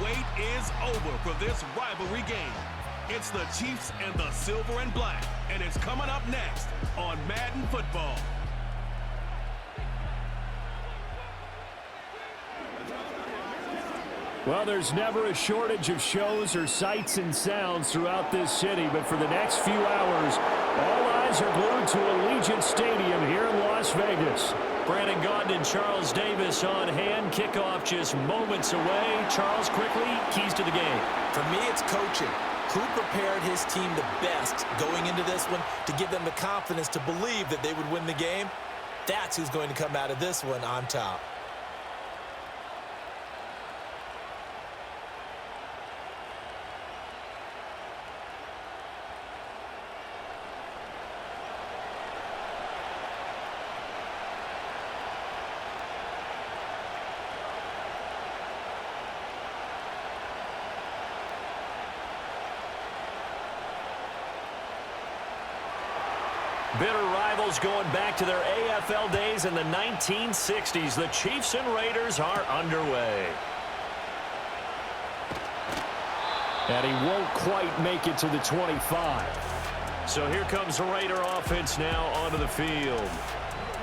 wait is over for this rivalry game. It's the Chiefs and the Silver and Black, and it's coming up next on Madden Football. Well, there's never a shortage of shows or sights and sounds throughout this city, but for the next few hours, all eyes are glued to Allegiant Stadium here in Las Vegas. Brandon Gaudin and Charles Davis on hand. Kickoff just moments away. Charles, quickly, keys to the game. For me, it's coaching. Who prepared his team the best going into this one to give them the confidence to believe that they would win the game? That's who's going to come out of this one on top. Bitter rivals going back to their AFL days in the 1960s. The Chiefs and Raiders are underway. And he won't quite make it to the 25. So here comes the Raider offense now onto the field.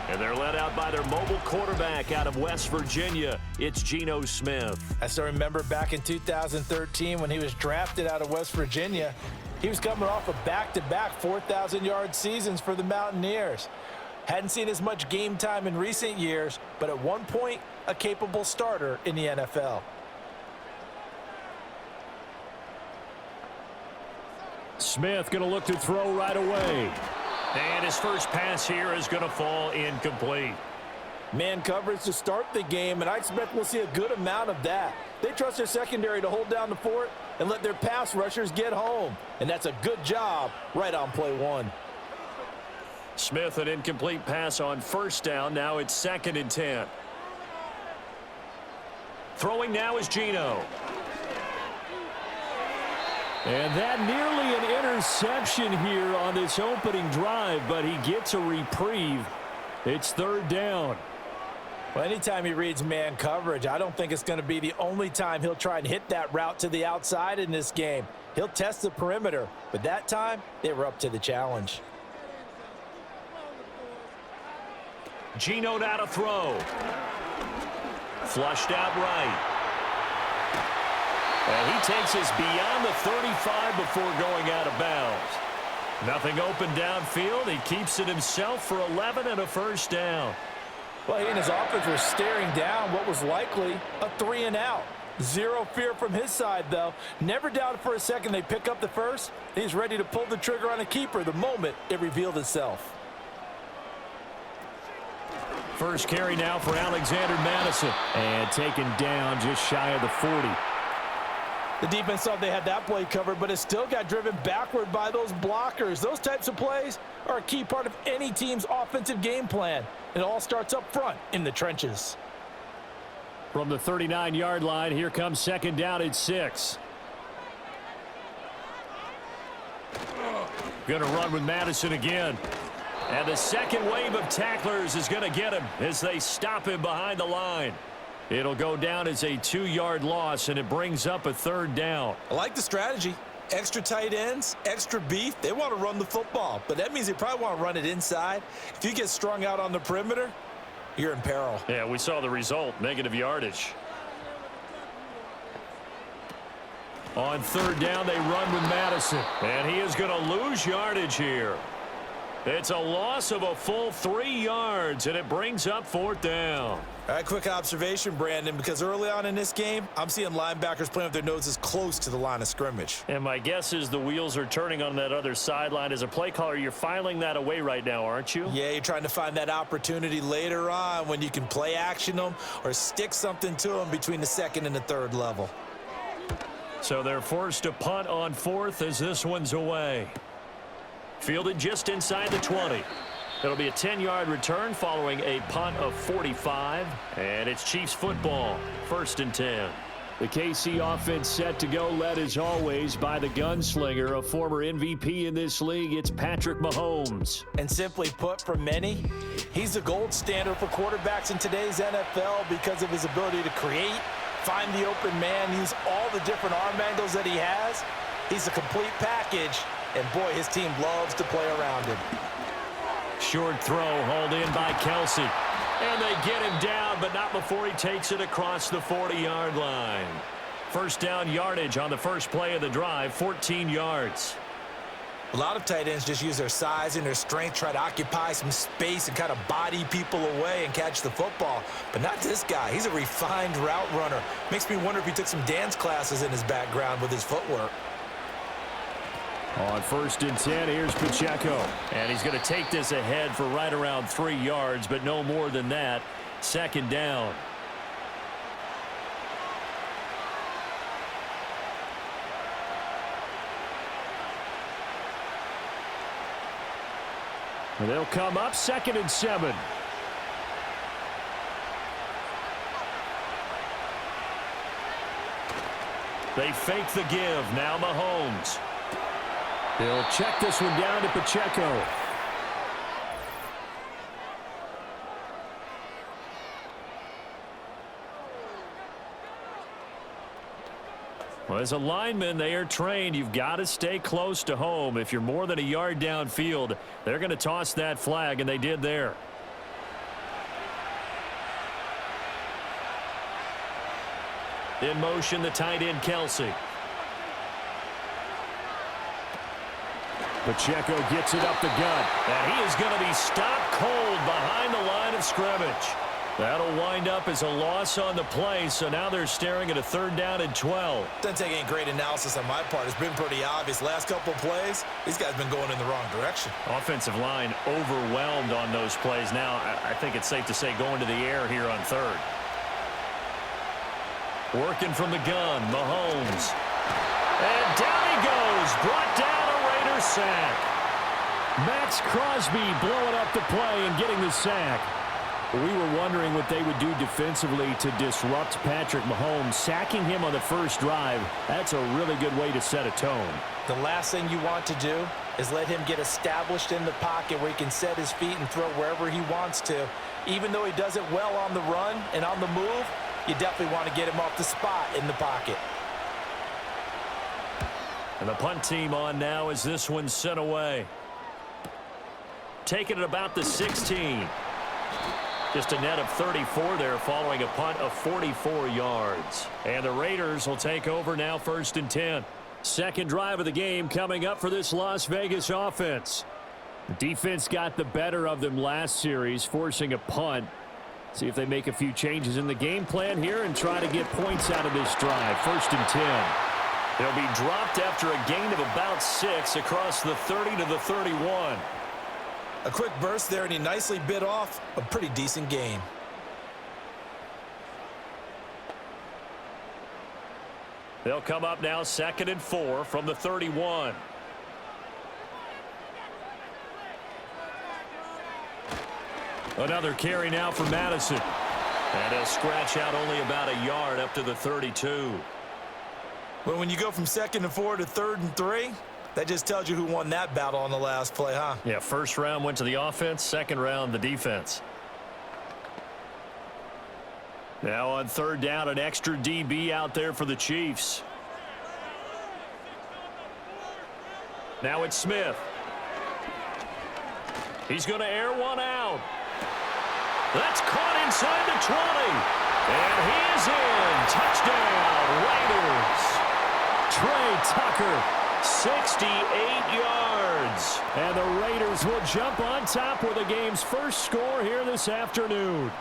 And they're led out by their mobile quarterback out of West Virginia. It's Geno Smith. I still remember back in 2013 when he was drafted out of West Virginia. He was coming off of back-to-back 4,000-yard seasons for the Mountaineers. Hadn't seen as much game time in recent years, but at one point, a capable starter in the NFL. Smith going to look to throw right away. And his first pass here is going to fall incomplete. Man coverage to start the game, and I expect we'll see a good amount of that. They trust their secondary to hold down the fort and let their pass rushers get home. And that's a good job right on play one. Smith, an incomplete pass on first down. Now it's 2nd and 10. Throwing now is Geno. And that nearly an interception here on this opening drive, but he gets a reprieve. It's 3rd down. Well, anytime he reads man coverage, I don't think it's going to be the only time he'll try and hit that route to the outside in this game. He'll test the perimeter, but that time they were up to the challenge. Geno now to throw. Flushed out right. And he takes us beyond the 35 before going out of bounds. Nothing open downfield. He keeps it himself for 11 and a first down. Well, he and his offense were staring down what was likely a 3-and-out. Zero fear from his side, though. Never doubted for a second they pick up the first. He's ready to pull the trigger on a keeper the moment it revealed itself. First carry now for Alexander Mattison. And taken down just shy of the 40. The defense thought they had that play covered, but it still got driven backward by those blockers. Those types of plays are a key part of any team's offensive game plan. It all starts up front in the trenches. From the 39-yard line, here comes 2nd down at 6. Going to run with Mattison again. And the second wave of tacklers is going to get him as they stop him behind the line. It'll go down as a 2-yard loss, and it brings up a 3rd down. I like the strategy. Extra tight ends, extra beef. They want to run the football, but that means they probably want to run it inside. If you get strung out on the perimeter, you're in peril. Yeah, we saw the result, negative yardage. On 3rd down, they run with Mattison, and he is going to lose yardage here. It's a loss of a full 3 yards, and it brings up 4th down. All right, quick observation, Brandon, because early on in this game, I'm seeing linebackers playing with their noses close to the line of scrimmage. And my guess is the wheels are turning on that other sideline. As a play caller, you're filing that away right now, aren't you? Yeah, you're trying to find that opportunity later on when you can play action them or stick something to them between the 2nd and the 3rd level. So they're forced to punt on 4th as this one's away. Fielded just inside the 20. It'll be a 10-yard return following a punt of 45. And it's Chiefs football, 1st and 10. The KC offense set to go, led as always by the gunslinger, a former MVP in this league. It's Patrick Mahomes. And simply put, for many, he's the gold standard for quarterbacks in today's NFL because of his ability to create, find the open man, use all the different arm angles that he has. He's a complete package, and boy, his team loves to play around him. Short throw hauled in by Kelsey. And they get him down, but not before he takes it across the 40-yard line. First down yardage on the first play of the drive, 14 yards. A lot of tight ends just use their size and their strength, try to occupy some space and kind of body people away and catch the football. But not this guy. He's a refined route runner. Makes me wonder if he took some dance classes in his background with his footwork. On 1st and 10, here's Pacheco. And he's going to take this ahead for right around 3 yards, but no more than that. Second down. And they'll come up 2nd and 7. They fake the give. Now Mahomes. They'll check this one down to Pacheco. Well, as a lineman, they are trained. You've got to stay close to home. If you're more than a yard downfield, they're going to toss that flag, and they did there. In motion, the tight end, Kelsey. Pacheco gets it up the gut, and he is going to be stopped cold behind the line of scrimmage. That'll wind up as a loss on the play, so now they're staring at a 3rd down and 12. Doesn't take any great analysis on my part. It's been pretty obvious. Last couple of plays, these guys have been going in the wrong direction. Offensive line overwhelmed on those plays. Now, I think it's safe to say going to the air here on 3rd. Working from the gun, Mahomes. And down he goes, brought down. Sack. Max Crosby blowing up the play and getting the sack. We were wondering what they would do defensively to disrupt Patrick Mahomes. Sacking him on the first drive, that's a really good way to set a tone. The last thing you want to do is let him get established in the pocket where he can set his feet and throw wherever he wants to. Even though he does it well on the run and on the move, you definitely want to get him off the spot in the pocket. And the punt team on now as this one's sent away. Taking it about the 16. Just a net of 34 there following a punt of 44 yards. And the Raiders will take over now 1st and 10. Second drive of the game coming up for this Las Vegas offense. The defense got the better of them last series, forcing a punt. See if they make a few changes in the game plan here and try to get points out of this drive. 1st and 10. They'll be dropped after a gain of about 6 across the 30 to the 31. A quick burst there, and he nicely bit off a pretty decent gain. They'll come up now 2nd and 4 from the 31. Another carry now for Madison. And he'll scratch out only about a yard up to the 32. Well, when you go from 2nd and 4 to 3rd and 3, that just tells you who won that battle on the last play, huh? Yeah, first round went to the offense, second round the defense. Now on 3rd down, an extra DB out there for the Chiefs. Now it's Smith. He's going to air one out. That's caught inside the 20. And he is in. Touchdown, Raiders. Trey Tucker, 68 yards. And the Raiders will jump on top with the game's first score here this afternoon.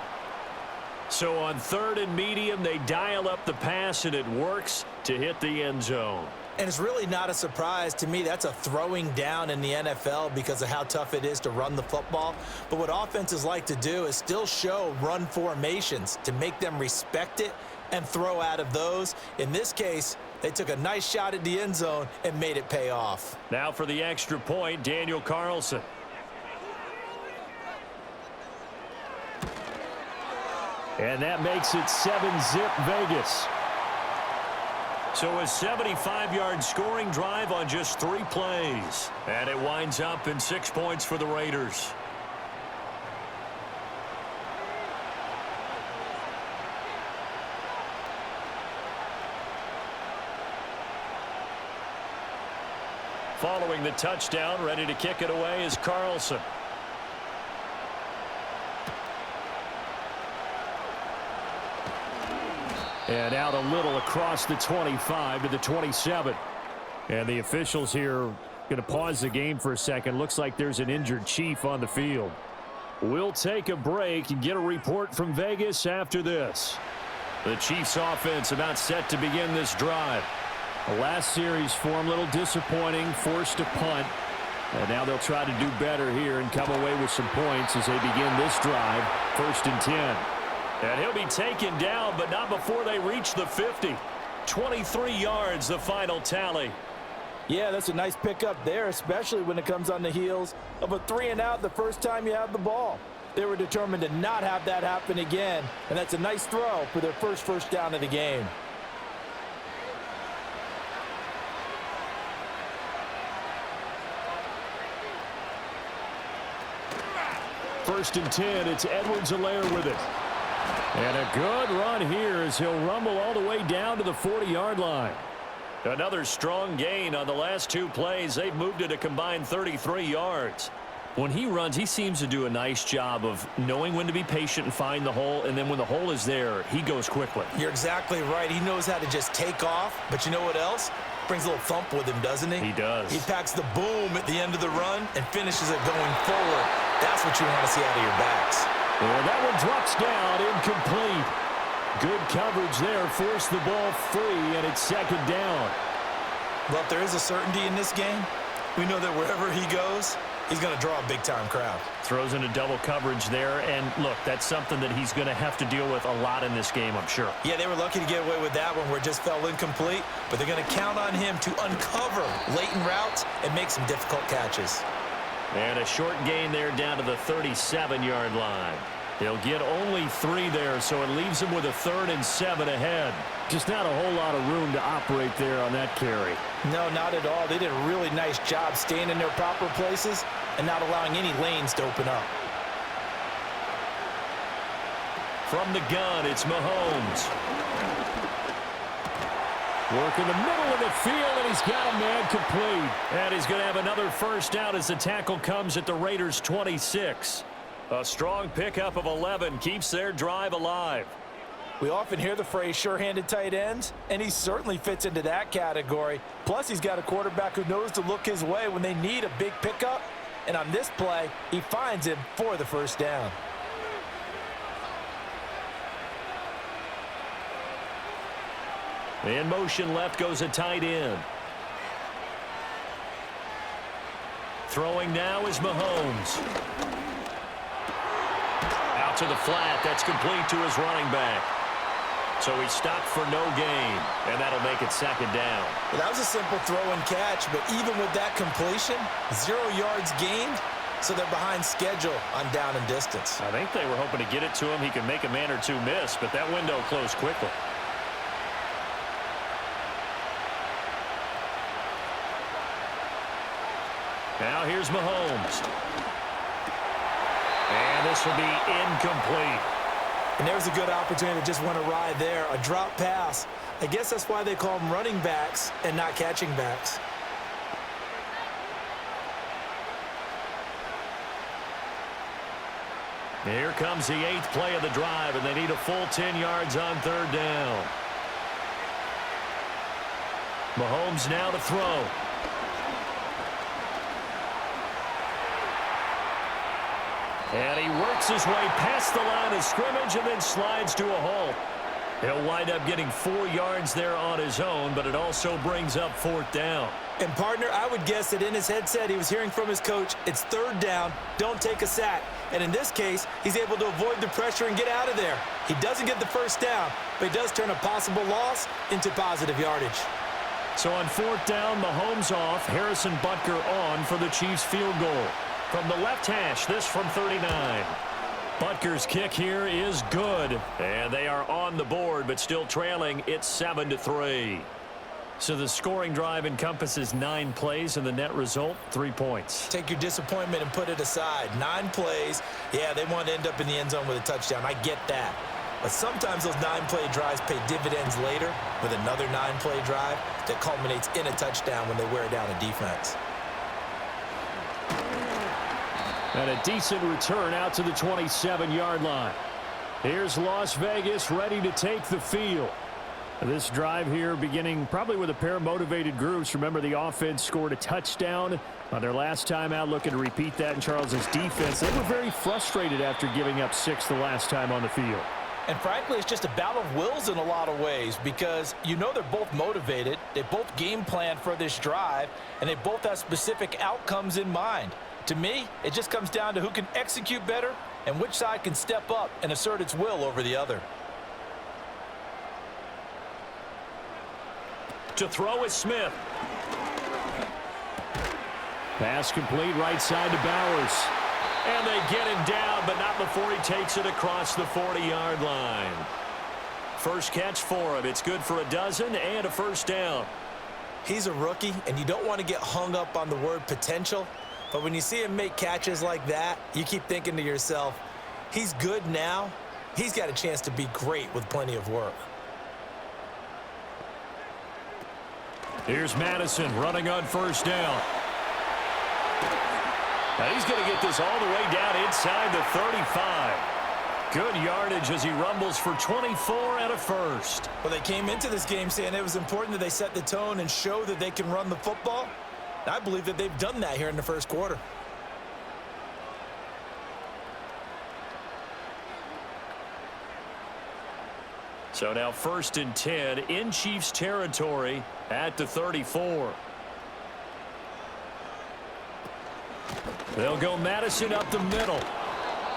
So on 3rd and medium, they dial up the pass, and it works to hit the end zone. And it's really not a surprise to me. That's a throwing down in the NFL because of how tough it is to run the football. But what offenses like to do is still show run formations to make them respect it and throw out of those. In this case, they took a nice shot at the end zone and made it pay off. Now for the extra point, Daniel Carlson. And that makes it 7-zip Vegas. So a 75-yard scoring drive on just 3 plays. And it winds up in 6 points for the Raiders. Following the touchdown, ready to kick it away is Carlson. And out a little across the 25 to the 27. And the officials here going to pause the game for a second. Looks like there's an injured Chief on the field. We'll take a break and get a report from Vegas after this. The Chiefs offense about set to begin this drive. The last series for them a little disappointing, forced to punt. And now they'll try to do better here and come away with some points as they begin this drive. 1st and 10. And he'll be taken down, but not before they reach the 50. 23 yards, the final tally. Yeah, that's a nice pickup there, especially when it comes on the heels of a 3-and-out the first time you have the ball. They were determined to not have that happen again, and that's a nice throw for their first down of the game. First and 10, it's Edwards-Helaire with it. And a good run here as he'll rumble all the way down to the 40-yard line. Another strong gain on the last 2 plays. They've moved it a combined 33 yards. When he runs, he seems to do a nice job of knowing when to be patient and find the hole, and then when the hole is there, he goes quickly. You're exactly right. He knows how to just take off, but you know what else? Brings a little thump with him, doesn't he? He does. He packs the boom at the end of the run and finishes it going forward. That's what you want to see out of your backs. And that one drops down, incomplete. Good coverage there, forced the ball free, and it's 2nd down. Well, if there is a certainty in this game, we know that wherever he goes, he's going to draw a big-time crowd. Throws into double coverage there, and look, that's something that he's going to have to deal with a lot in this game, I'm sure. Yeah, they were lucky to get away with that one where it just fell incomplete, but they're going to count on him to uncover latent routes and make some difficult catches. And a short gain there down to the 37-yard line. He'll get only 3 there, so it leaves him with a 3rd and 7 ahead. Just not a whole lot of room to operate there on that carry. No, not at all. They did a really nice job staying in their proper places and not allowing any lanes to open up. From the gun, it's Mahomes. Work in the middle of the field, and he's got a man complete. And he's going to have another first down as the tackle comes at the Raiders' 26. A strong pickup of 11 keeps their drive alive. We often hear the phrase sure-handed tight ends, and he certainly fits into that category. Plus, he's got a quarterback who knows to look his way when they need a big pickup. And on this play, he finds him for the first down. In motion left goes a tight end. Throwing now is Mahomes. Out to the flat. That's complete to his running back. So he stopped for no gain, and that'll make it 2nd down. Well, that was a simple throw and catch, but even with that completion, 0 yards gained, so they're behind schedule on down and distance. I think they were hoping to get it to him. He could make a man or two miss, but that window closed quickly. Now here's Mahomes. And this will be incomplete. And there's a good opportunity to just want to ride there. A drop pass. I guess that's why they call them running backs and not catching backs. Here comes the 8th play of the drive, and they need a full 10 yards on 3rd down. Mahomes now to throw. And he works his way past the line of scrimmage and then slides to a halt. He'll wind up getting 4 yards there on his own, but it also brings up 4th down. And, partner, I would guess that in his headset he was hearing from his coach, it's 3rd down, don't take a sack. And in this case, he's able to avoid the pressure and get out of there. He doesn't get the first down, but he does turn a possible loss into positive yardage. So on 4th down, Mahomes off, Harrison Butker on for the Chiefs field goal. From the left hash, this from 39. Butker's kick here is good. And they are on the board, but still trailing. It's 7-3. So the scoring drive encompasses 9 plays, and the net result, 3 points. Take your disappointment and put it aside. 9 plays. Yeah, they want to end up in the end zone with a touchdown. I get that. But sometimes those 9-play drives pay dividends later with another 9-play drive that culminates in a touchdown when they wear down a defense. And a decent return out to the 27-yard line. Here's Las Vegas ready to take the field. This drive here beginning probably with a pair of motivated groups. Remember, the offense scored a touchdown on their last time out, looking to repeat that in Charles's defense. They were very frustrated after giving up 6 the last time on the field. And frankly, it's just a battle of wills in a lot of ways because you know they're both motivated. They both game plan for this drive, and they both have specific outcomes in mind. To me, it just comes down to who can execute better and which side can step up and assert its will over the other. To throw is Smith. Pass complete right side to Bowers. And they get him down, but not before he takes it across the 40-yard line. First catch for him. It's good for a dozen and a first down. He's a rookie, and you don't want to get hung up on the word potential. But when you see him make catches like that, you keep thinking to yourself, he's good now. He's got a chance to be great with plenty of work. Here's Madison running on first down. Now he's going to get this all the way down inside the 35. Good yardage as he rumbles for 24 and a first. Well, they came into this game saying it was important that they set the tone and show that they can run the football. I believe that they've done that here in the first quarter. So now 1st and 10 in Chiefs territory at the 34. They'll go Madison up the middle.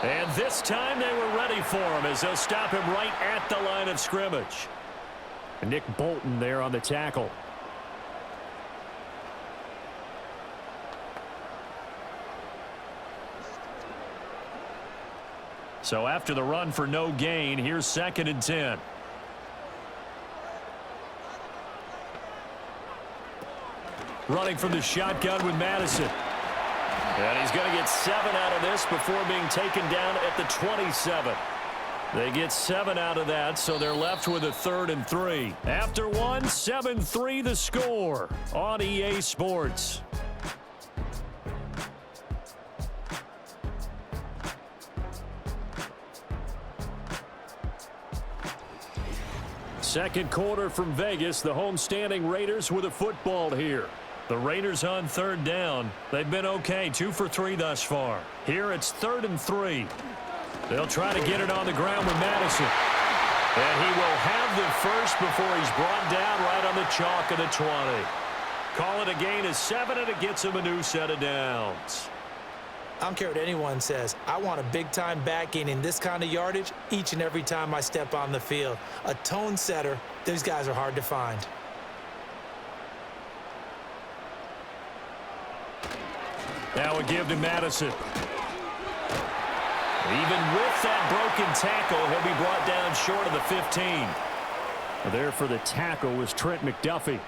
And this time they were ready for him as they'll stop him right at the line of scrimmage. And Nick Bolton there on the tackle. So after the run for no gain, here's 2nd and 10. Running from the shotgun with Madison. And he's going to get 7 out of this before being taken down at the 27. They get 7 out of that, so they're left with a 3rd and 3. After one, 7-3 the score on EA Sports. Second quarter from Vegas. The homestanding Raiders with a football here. The Raiders on 3rd down. They've been okay, 2 for 3 thus far. Here it's 3rd and 3. They'll try to get it on the ground with Madison. And he will have the first before he's brought down right on the chalk of the 20. Call it a gain of 7, and it gets him a new set of downs. I don't care what anyone says. I want a big-time back gaining this kind of yardage each and every time I step on the field. A tone setter, these guys are hard to find. Now a give to Madison. Even with that broken tackle, he'll be brought down short of the 15. There for the tackle was Trent McDuffie.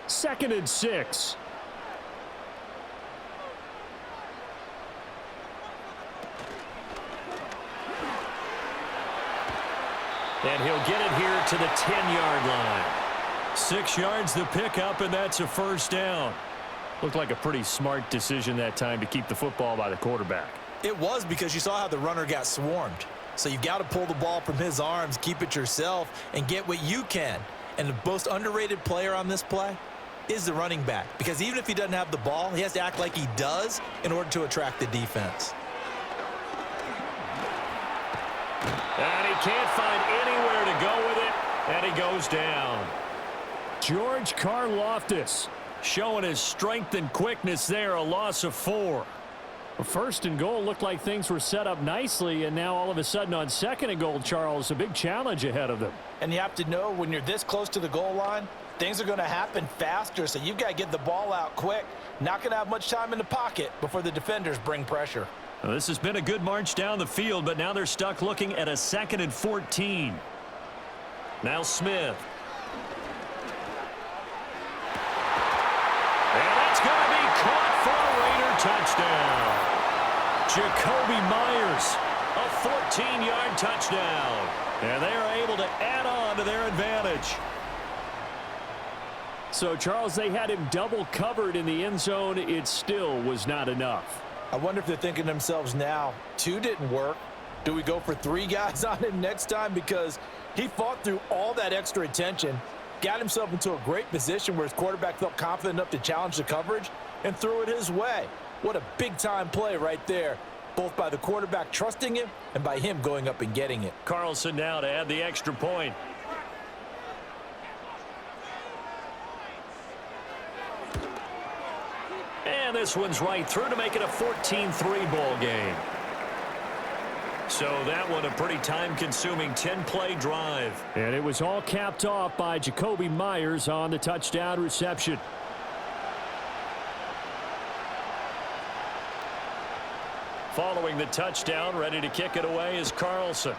Second and 6. And he'll get it here to the 10-yard line. 6 yards the pickup, and that's a first down. Looked like a pretty smart decision that time to keep the football by the quarterback. It was, because you saw how the runner got swarmed. So you've got to pull the ball from his arms, keep it yourself, and get what you can. And the most underrated player on this play is the running back. Because even if he doesn't have the ball, he has to act like he does in order to attract the defense. And he can't find anywhere to go with it, and he goes down. George Karlaftis showing his strength and quickness there, a loss of 4. Well, 1st and goal looked like things were set up nicely, and now all of a sudden on 2nd and goal, Charles, a big challenge ahead of them. And you have to know when you're this close to the goal line, things are going to happen faster, so you've got to get the ball out quick. Not going to have much time in the pocket before the defenders bring pressure. Well, this has been a good march down the field, but now they're stuck looking at a 2nd and 14. Now Smith. And that's going to be caught for a Raider touchdown. Jakobi Meyers, a 14-yard touchdown. And they are able to add on to their advantage. So, Charles, they had him double covered in the end zone. It still was not enough. I wonder if they're thinking to themselves now, 2 didn't work. Do we go for 3 guys on him next time? Because he fought through all that extra attention, got himself into a great position where his quarterback felt confident enough to challenge the coverage and threw it his way. What a big-time play right there, both by the quarterback trusting him and by him going up and getting it. Carlson now to add the extra point. And this one's right through to make it a 14-3 ball game. So that one a pretty time-consuming 10-play drive. And it was all capped off by Jacoby Myers on the touchdown reception. Following the touchdown, ready to kick it away is Carlson.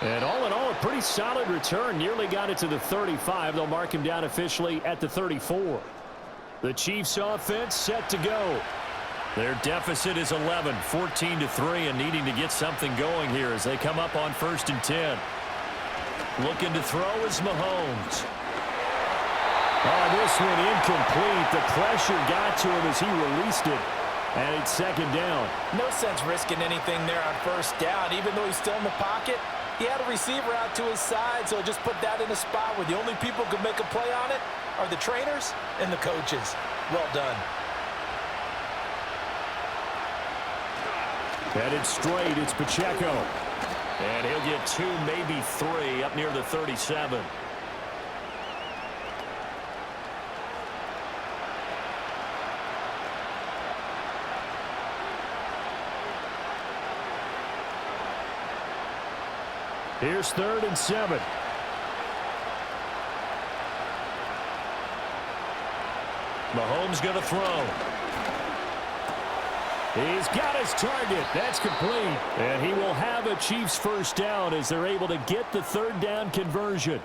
And all in all, a pretty solid return. Nearly got it to the 35. They'll mark him down officially at the 34. The Chiefs offense set to go. Their deficit is 11, 14-3, and needing to get something going here as they come up on 1st and 10. Looking to throw is Mahomes. Oh, this one incomplete. The pressure got to him as he released it. And it's 2nd down. No sense risking anything there on 1st down. Even though he's still in the pocket, he had a receiver out to his side, so just put that in a spot where the only people who can make a play on it are the trainers and the coaches. Well done. Headed straight, it's Pacheco. And he'll get 2, maybe 3 up near the 37. Here's 3rd and 7. Mahomes going to throw. He's got his target. That's complete. And he will have a Chiefs 1st down as they're able to get the 3rd down conversion.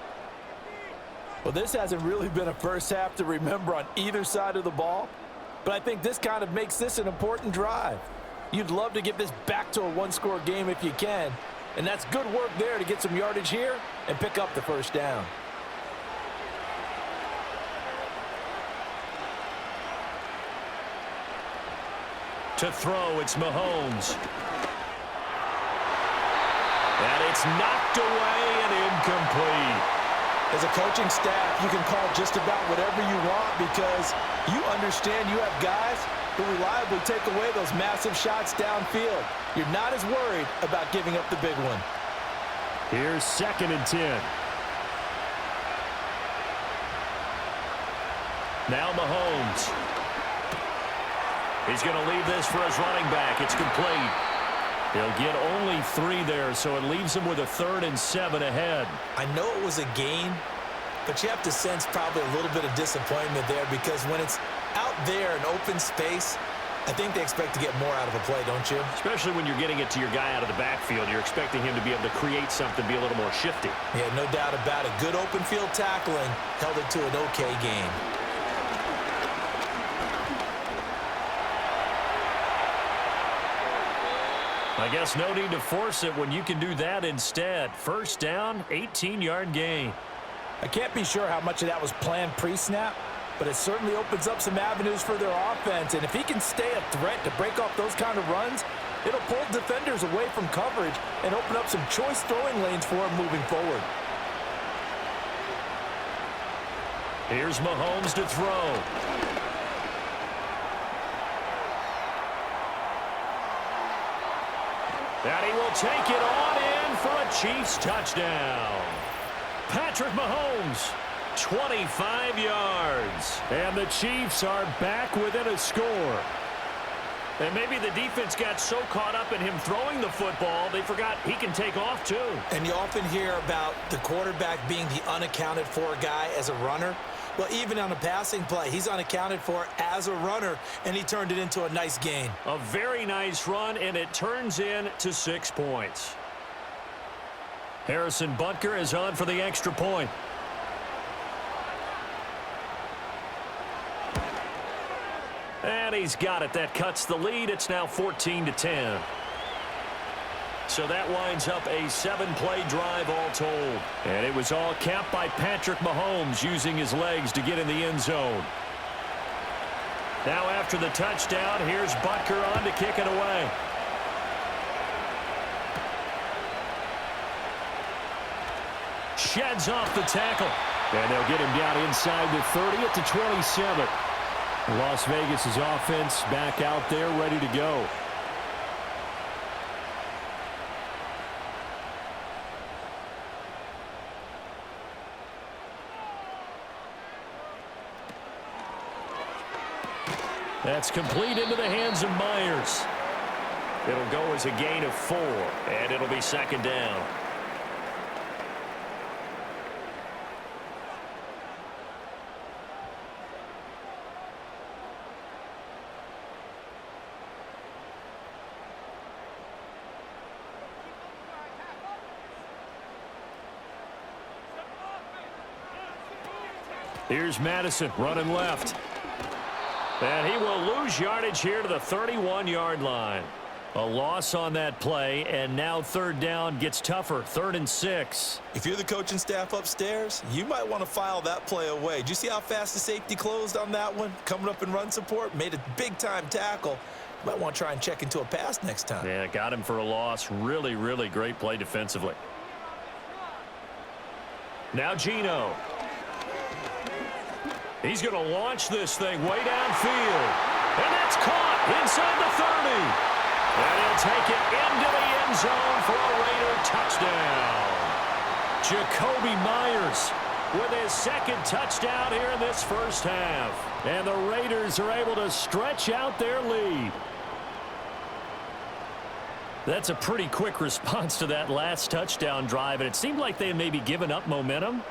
Well, this hasn't really been a first half to remember on either side of the ball, but I think this kind of makes this an important drive. You'd love to get this back to a 1-score game if you can, and that's good work there to get some yardage here and pick up the 1st down. To throw, it's Mahomes. And it's knocked away and incomplete. As a coaching staff, you can call just about whatever you want because you understand you have guys who reliably take away those massive shots downfield. You're not as worried about giving up the big one. Here's 2nd and 10. Now Mahomes. He's going to leave this for his running back. It's complete. He'll get only 3 there, so it leaves him with a 3rd and 7 ahead. I know it was a gain, but you have to sense probably a little bit of disappointment there because when it's out there in open space, I think they expect to get more out of a play, don't you? Especially when you're getting it to your guy out of the backfield. You're expecting him to be able to create something, be a little more shifty. Yeah, no doubt about it. Good open field tackling held it to an okay game. I guess no need to force it when you can do that instead. 1st down, 18-yard gain. I can't be sure how much of that was planned pre-snap, but it certainly opens up some avenues for their offense. And if he can stay a threat to break off those kind of runs, it'll pull defenders away from coverage and open up some choice throwing lanes for him moving forward. Here's Mahomes to throw. And he will take it on in for a Chiefs touchdown. Patrick Mahomes, 25 yards. And the Chiefs are back within a score. And maybe the defense got so caught up in him throwing the football, they forgot he can take off too. And you often hear about the quarterback being the unaccounted for guy as a runner. Well, even on a passing play, he's unaccounted for as a runner, and he turned it into a nice gain. A very nice run, and it turns into 6 points. Harrison Butker is on for the extra point. And he's got it. That cuts the lead. It's now 14-10. So that winds up a 7-play drive all told. And it was all capped by Patrick Mahomes using his legs to get in the end zone. Now after the touchdown, here's Butker on to kick it away. Sheds off the tackle. And they'll get him down inside the 30 at the 27. Las Vegas' offense back out there ready to go. That's complete into the hands of Myers. It'll go as a gain of 4, and it'll be second down. Here's Madison running left. And he will lose yardage here to the 31-yard line. A loss on that play, and now third down gets tougher. 3rd and 6. If you're the coaching staff upstairs, you might want to file that play away. Did you see how fast the safety closed on that one? Coming up in run support, made a big-time tackle. You might want to try and check into a pass next time. Yeah, got him for a loss. Really, really great play defensively. Now Geno. He's going to launch this thing way downfield. And that's caught inside the 30. And he'll take it into the end zone for a Raider touchdown. Jakobi Meyers with his 2nd touchdown here in this first half. And the Raiders are able to stretch out their lead. That's a pretty quick response to that last touchdown drive. And it seemed like they had maybe given up momentum.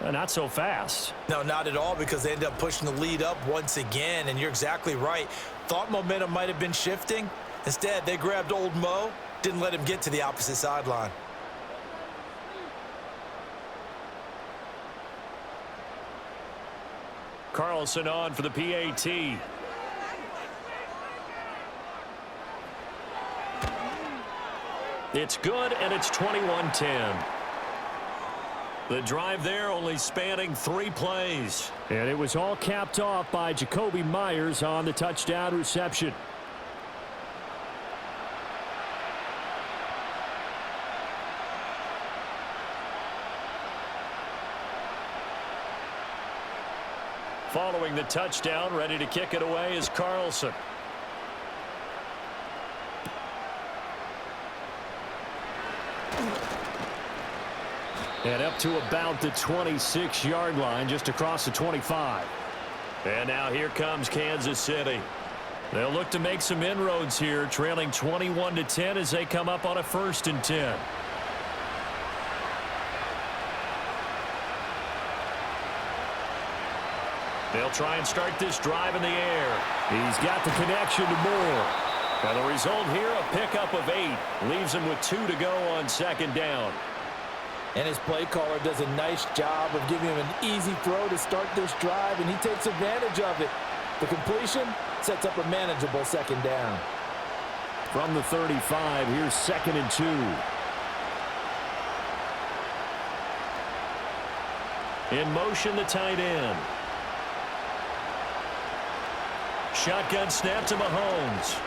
Not so fast. No, not at all, because they ended up pushing the lead up once again, and you're exactly right. Thought momentum might have been shifting. Instead, they grabbed old Mo, didn't let him get to the opposite sideline. Carlson on for the PAT. It's good, and it's 21-10. The drive there only spanning 3 plays. And it was all capped off by Jakobi Meyers on the touchdown reception. Following the touchdown, ready to kick it away is Carlson. And up to about the 26-yard line, just across the 25. And now here comes Kansas City. They'll look to make some inroads here, trailing 21-10 as they come up on a 1st and 10. They'll try and start this drive in the air. He's got the connection to Moore. And the result here, a pickup of 8. Leaves him with 2 to go on 2nd down. And his play caller does a nice job of giving him an easy throw to start this drive, and he takes advantage of it. The completion sets up a manageable 2nd down. From the 35, here's 2nd and 2. In motion, the tight end. Shotgun snap to Mahomes.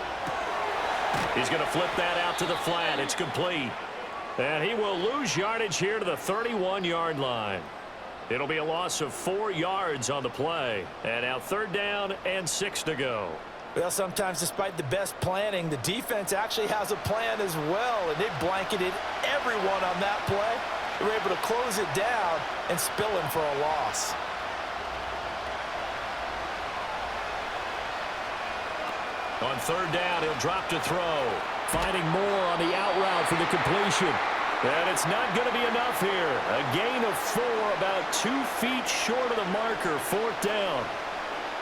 He's going to flip that out to the flat. It's complete. And he will lose yardage here to the 31-yard line. It'll be a loss of 4 yards on the play. And now 3rd down and 6 to go. Well, sometimes despite the best planning, the defense actually has a plan as well, and they blanketed everyone on that play. They were able to close it down and spill him for a loss. On 3rd down, he'll drop to throw. Finding Moore on the out route for the completion. And it's not going to be enough here. A gain of 4, about 2 feet short of the marker, 4th down.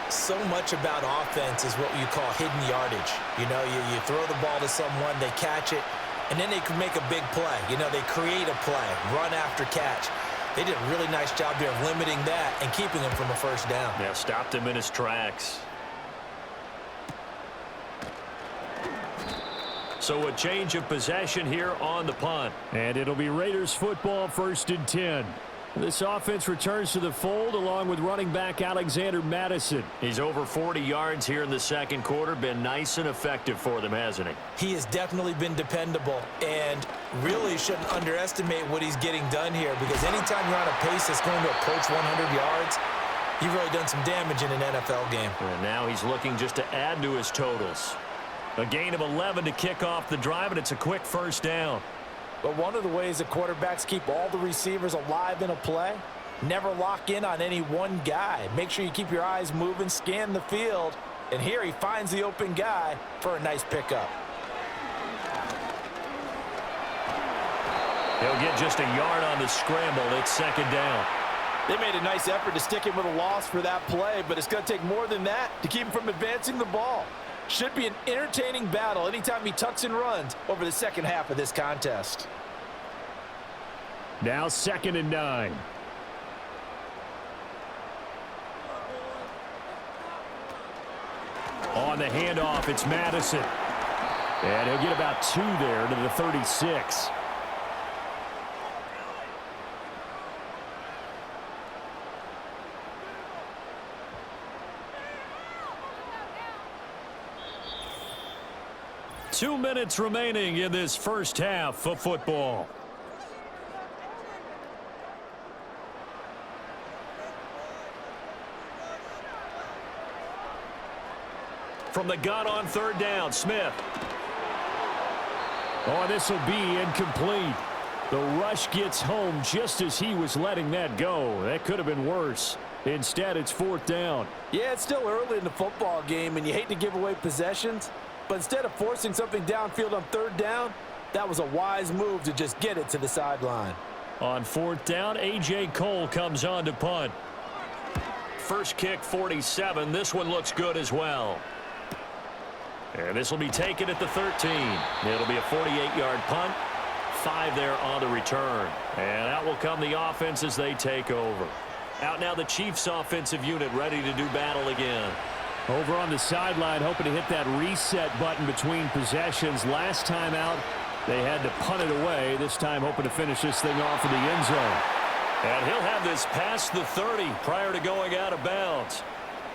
So much about offense is what you call hidden yardage. You know, you throw the ball to someone, they catch it, and then they can make a big play. You know, they create a play, run after catch. They did a really nice job here of limiting that and keeping him from a 1st down. Yeah, stopped him in his tracks. So a change of possession here on the punt. And it'll be Raiders football, 1st and 10. This offense returns to the fold along with running back Alexander Mattison. He's over 40 yards here in the second quarter. Been nice and effective for them, hasn't he? He has definitely been dependable, and really shouldn't underestimate what he's getting done here, because anytime you're on a pace that's going to approach 100 yards, you've really done some damage in an NFL game. And now he's looking just to add to his totals. A gain of 11 to kick off the drive, and it's a quick first down. But one of the ways that quarterbacks keep all the receivers alive in a play, never lock in on any one guy. Make sure you keep your eyes moving, scan the field, and here he finds the open guy for a nice pickup. He'll get just a yard on the scramble. It's 2nd down. They made a nice effort to stick him with a loss for that play, but it's going to take more than that to keep him from advancing the ball. Should be an entertaining battle anytime he tucks and runs over the second half of this contest. Now 2nd and 9. On the handoff, it's Mattison. And he'll get about 2 there to the 36. Two minutes remaining in this first half of football. From the gun on 3rd down, Smith. Oh, this will be incomplete. The rush gets home just as he was letting that go. That could have been worse. Instead, it's 4th down. Yeah, it's still early in the football game, and you hate to give away possessions. But instead of forcing something downfield on 3rd down, that was a wise move to just get it to the sideline. On 4th down, A.J. Cole comes on to punt. First kick, 47. This one looks good as well. And this will be taken at the 13. It'll be a 48-yard punt. 5 there on the return. And out will come the offense as they take over. Out now the Chiefs offensive unit ready to do battle again. Over on the sideline, hoping to hit that reset button between possessions. Last time out, they had to punt it away. This time hoping to finish this thing off in the end zone. And he'll have this past the 30 prior to going out of bounds.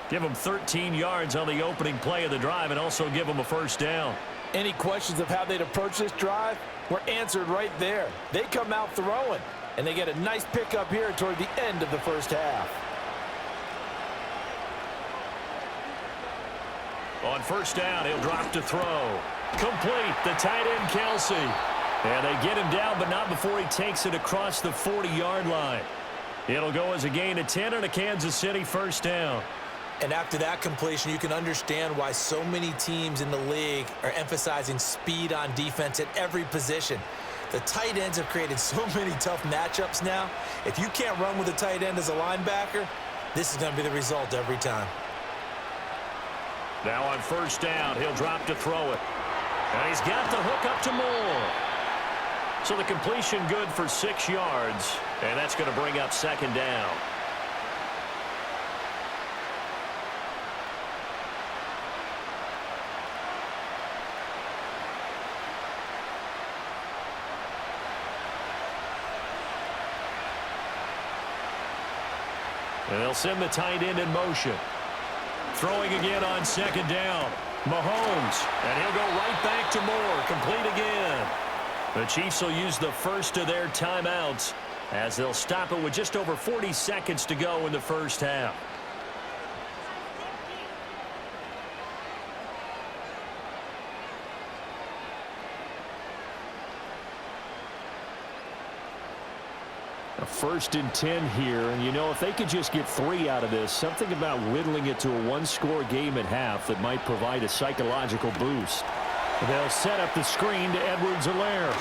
Give him 13 yards on the opening play of the drive and also give him a first down. Any questions of how they'd approach this drive were answered right there. They come out throwing, and they get a nice pickup here toward the end of the first half. On first down, he'll drop to throw. Complete, the tight end, Kelsey. And they get him down, but not before he takes it across the 40-yard line. It'll go as a gain of 10 and a Kansas City first down. And after that completion, you can understand why so many teams in the league are emphasizing speed on defense at every position. The tight ends have created so many tough matchups now. If you can't run with a tight end as a linebacker, this is going to be the result every time. Now on first down, he'll drop to throw it. And he's got the hook up to Moore. So the completion good for 6 yards, and that's going to bring up 2nd down. And they'll send the tight end in motion. Throwing again on 2nd down. Mahomes, and he'll go right back to Moore. Complete again. The Chiefs will use the first of their timeouts as they'll stop it with just over 40 seconds to go in the first half. A 1st and 10 here, and you know, if they could just get 3 out of this, something about whittling it to a 1-score game at half that might provide a psychological boost. They'll set up the screen to Edwards-Helaire.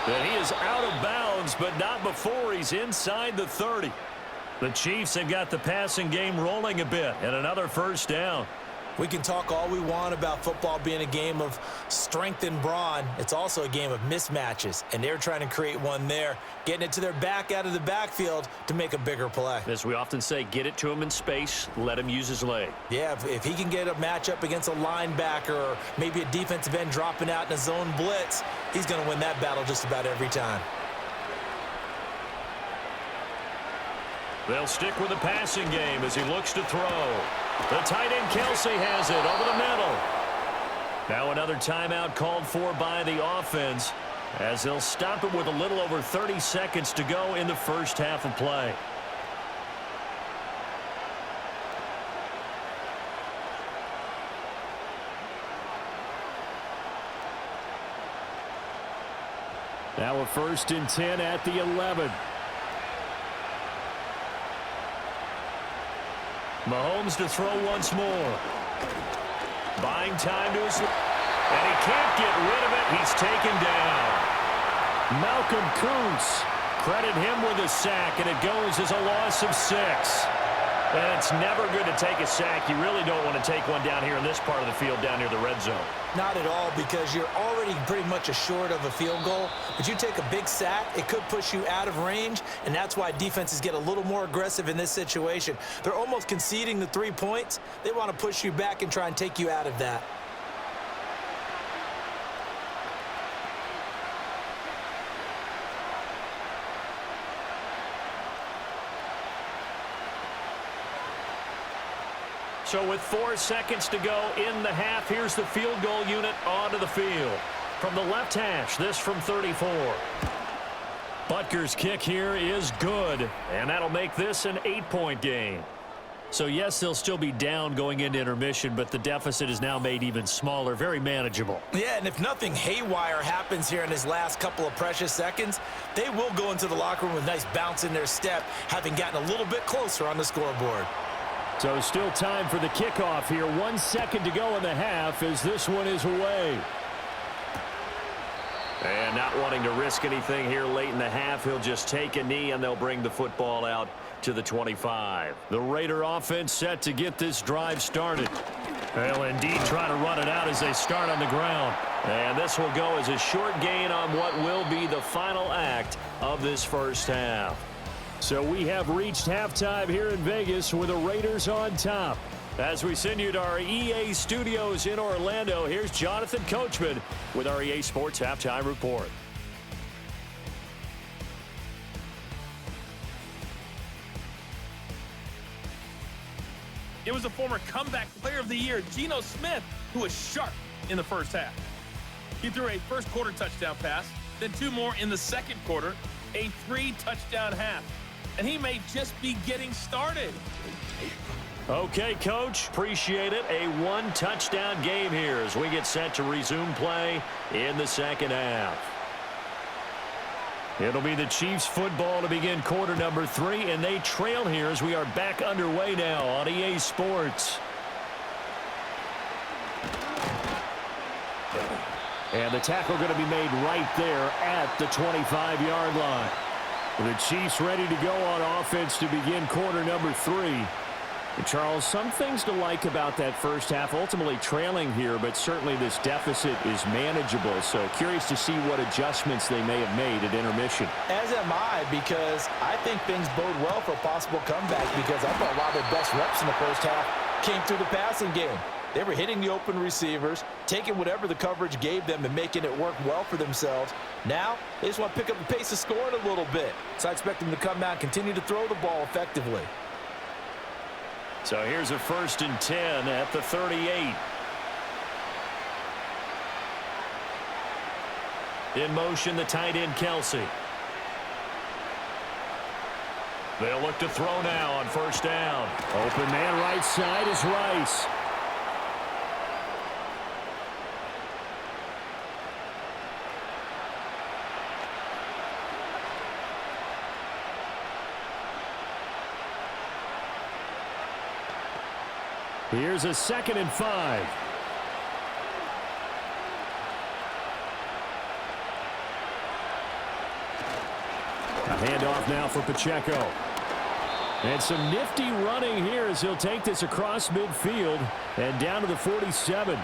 And he is out of bounds, but not before he's inside the 30. The Chiefs have got the passing game rolling a bit, and another first down. We can talk all we want about football being a game of strength and brawn. It's also a game of mismatches, and they're trying to create one there, getting it to their back out of the backfield to make a bigger play. As we often say, get it to him in space, let him use his leg. Yeah, if he can get a matchup against a linebacker or maybe a defensive end dropping out in a zone blitz, he's going to win that battle just about every time. They'll stick with the passing game as he looks to throw. The tight end Kelsey has it over the middle. Now another timeout called for by the offense as they'll stop it with a little over 30 seconds to go in the first half of play. Now a 1st and 10 at the 11. Mahomes to throw once more. Buying time to his... And he can't get rid of it. He's taken down. Malcolm Kuntz. Credit him with a sack, and it goes as a loss of 6. And it's never good to take a sack. You really don't want to take one down here in this part of the field down near the red zone. Not at all, because you're already pretty much assured of a field goal. But you take a big sack, it could push you out of range, and that's why defenses get a little more aggressive in this situation. They're almost conceding the 3 points. They want to push you back and try and take you out of that. So with 4 seconds to go in the half, here's the field goal unit onto the field. From the left hash, this from 34. Butker's kick here is good, and that'll make this an 8-point game. So yes, they'll still be down going into intermission, but the deficit is now made even smaller, very manageable. Yeah, and if nothing haywire happens here in his last couple of precious seconds, they will go into the locker room with a nice bounce in their step, having gotten a little bit closer on the scoreboard. So still time for the kickoff here. 1 second to go in the half as this one is away. And not wanting to risk anything here late in the half, he'll just take a knee and they'll bring the football out to the 25. The Raider offense set to get this drive started. They'll indeed try to run it out as they start on the ground. And this will go as a short gain on what will be the final act of this first half. So we have reached halftime here in Vegas with the Raiders on top. As we send you to our EA studios in Orlando, here's Jonathan Coachman with our EA Sports Halftime Report. It was a former comeback player of the year, Geno Smith, who was sharp in the first half. He threw a first quarter touchdown pass, then 2 more in the second quarter, a 3-touchdown half. And he may just be getting started. Okay, Coach, appreciate it. A 1-touchdown game here as we get set to resume play in the second half. It'll be the Chiefs football to begin quarter number 3, and they trail here as we are back underway now on EA Sports. And the tackle going to be made right there at the 25-yard line. The Chiefs ready to go on offense to begin quarter number 3. And Charles, some things to like about that first half. Ultimately trailing here, but certainly this deficit is manageable. So curious to see what adjustments they may have made at intermission. As am I, because I think things bode well for a possible comeback, because I thought a lot of their best reps in the first half came through the passing game. They were hitting the open receivers, taking whatever the coverage gave them and making it work well for themselves. Now, they just want to pick up the pace of scoring a little bit. So I expect them to come out and continue to throw the ball effectively. So here's a 1st and 10 at the 38. In motion, the tight end, Kelsey. They'll look to throw now on 1st down. Open man right side is Rice. Here's a 2nd and 5. A handoff now for Pacheco. And some nifty running here as he'll take this across midfield and down to the 47.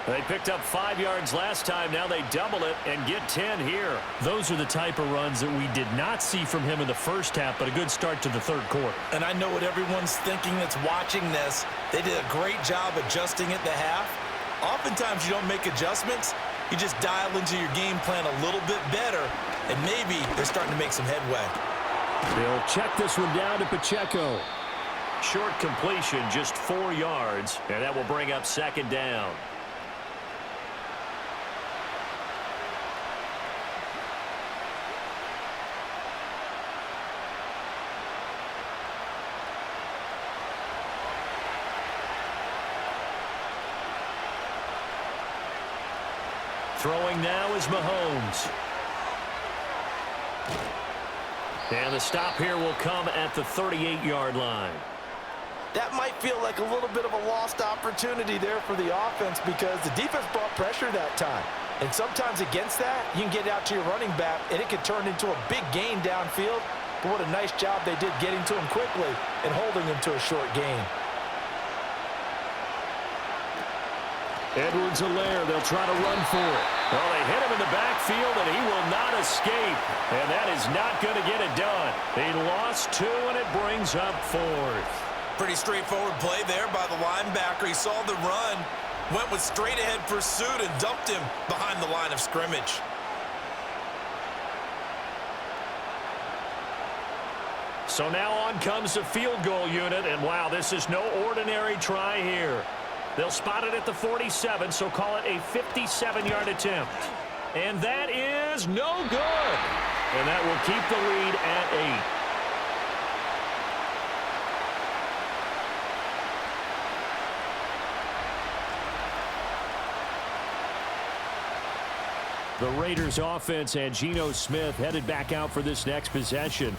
They picked up 5 yards last time. Now they double it and get 10 here. Those are the type of runs that we did not see from him in the first half, but a good start to the third quarter. And I know what everyone's thinking that's watching this. They did a great job adjusting at the half. Oftentimes you don't make adjustments. You just dial into your game plan a little bit better, and maybe they're starting to make some headway. They'll check this one down to Pacheco. Short completion, just 4 yards, and that will bring up second down. Throwing now is Mahomes. And the stop here will come at the 38-yard line. That might feel like a little bit of a lost opportunity there for the offense because the defense brought pressure that time. And sometimes against that, you can get out to your running back, and it can turn into a big gain downfield. But what a nice job they did getting to him quickly and holding him to a short gain. Edwards-Helaire, they'll try to run for it. Well, they hit him in the backfield, and he will not escape. And that is not going to get it done. He lost 2, and it brings up 4th. Pretty straightforward play there by the linebacker. He saw the run, went with straight-ahead pursuit, and dumped him behind the line of scrimmage. So now on comes the field goal unit, and wow, this is no ordinary try here. They'll spot it at the 47, so call it a 57-yard attempt. And that is no good. And that will keep the lead at 8. The Raiders offense and Geno Smith headed back out for this next possession.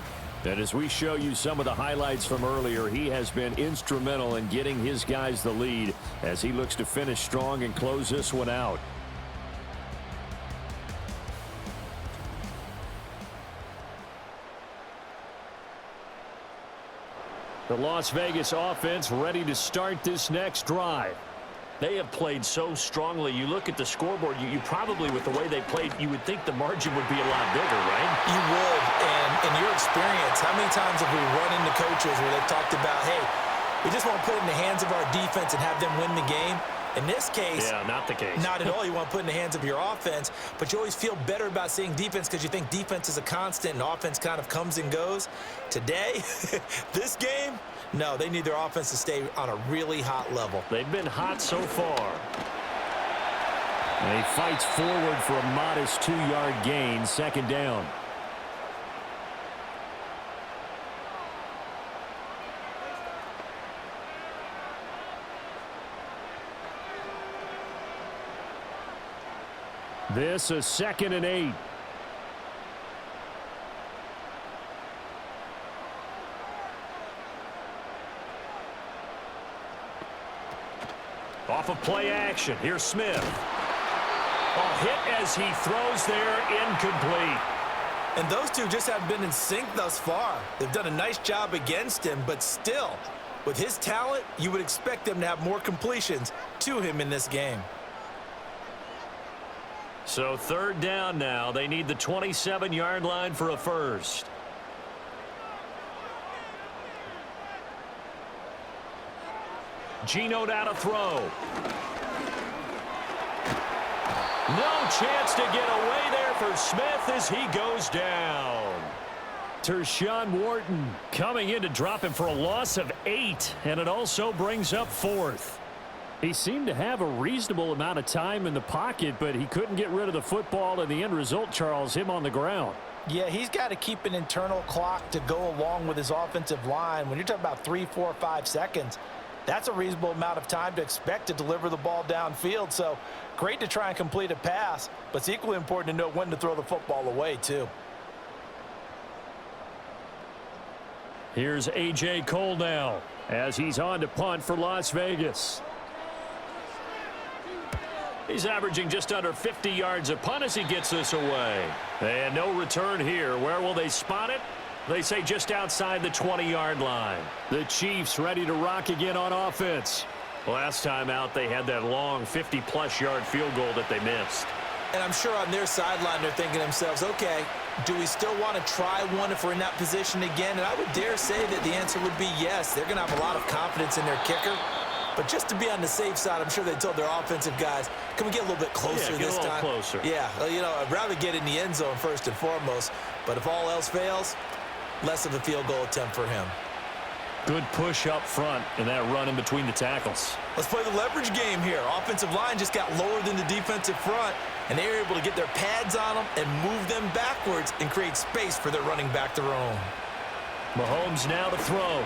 And as we show you some of the highlights from earlier, he has been instrumental in getting his guys the lead as he looks to finish strong and close this one out. The Las Vegas offense ready to start this next drive. They have played so strongly. You look at the scoreboard, you probably, with the way they played, you would think the margin would be a lot bigger, right? You would, and in your experience, how many times have we run into coaches where they've talked about, hey, we just want to put it in the hands of our defense and have them win the game? In this case, yeah, not the case. Not at all. You want to put it in the hands of your offense, but you always feel better about seeing defense because you think defense is a constant and offense kind of comes and goes. Today, this game, no, they need their offense to stay on a really hot level. They've been hot so far. And he fights forward for a modest 2-yard gain, second down. This is 2nd and 8. Off of play action. Here's Smith. A hit as he throws there, incomplete. And those two just haven't been in sync thus far. They've done a nice job against him, but still, with his talent, you would expect them to have more completions to him in this game. So 3rd down now. They need the 27-yard line for a first. Geno now to throw. No chance to get away there for Smith as he goes down. Tershawn Wharton Coming in to drop him for a loss of 8, and it also brings up 4th. He seemed to have a reasonable amount of time in the pocket, but he couldn't get rid of the football, and the end result, Charles, him on the ground. Yeah, he's got to keep an internal clock to go along with his offensive line. When you're talking about 3, 4, 5 seconds, that's a reasonable amount of time to expect to deliver the ball downfield. So great to try and complete a pass, but it's equally important to know when to throw the football away, too. Here's A.J. Cole now as he's on to punt for Las Vegas. He's averaging just under 50 yards a punt as he gets this away. And no return here. Where will they spot it? They say just outside the 20-yard line. The Chiefs ready to rock again on offense. Last time out, they had that long 50-plus yard field goal that they missed. And I'm sure on their sideline they're thinking to themselves, okay, do we still want to try one if we're in that position again? And I would dare say that the answer would be yes. They're going to have a lot of confidence in their kicker. But just to be on the safe side, I'm sure they told their offensive guys, can we get a little bit closer this time? Closer. Yeah, you know, I'd rather get in the end zone first and foremost. But if all else fails, less of a field goal attempt for him. Good push up front and that run in between the tackles. Let's play the leverage game here. Offensive line just got lower than the defensive front, and they were able to get their pads on them and move them backwards and create space for their running back to roam. Mahomes now to throw.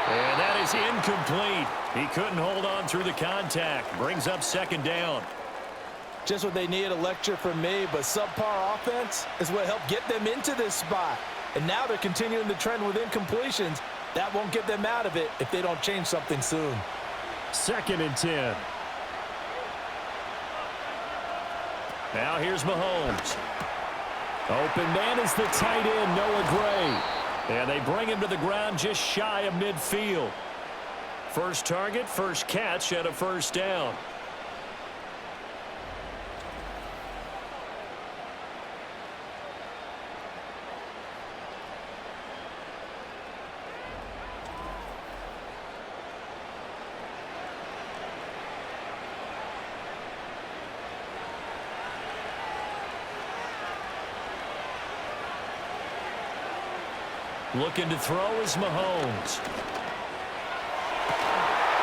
And that is incomplete. He couldn't hold on through the contact. Brings up second down. Just what they needed, a lecture from me, but subpar offense is what helped get them into this spot. And now they're continuing the trend with incompletions. That won't get them out of it if they don't change something soon. 2nd and 10. Now here's Mahomes. Open man is the tight end, Noah Gray. And they bring him to the ground just shy of midfield. First target, first catch, and a first down. Looking to throw is Mahomes.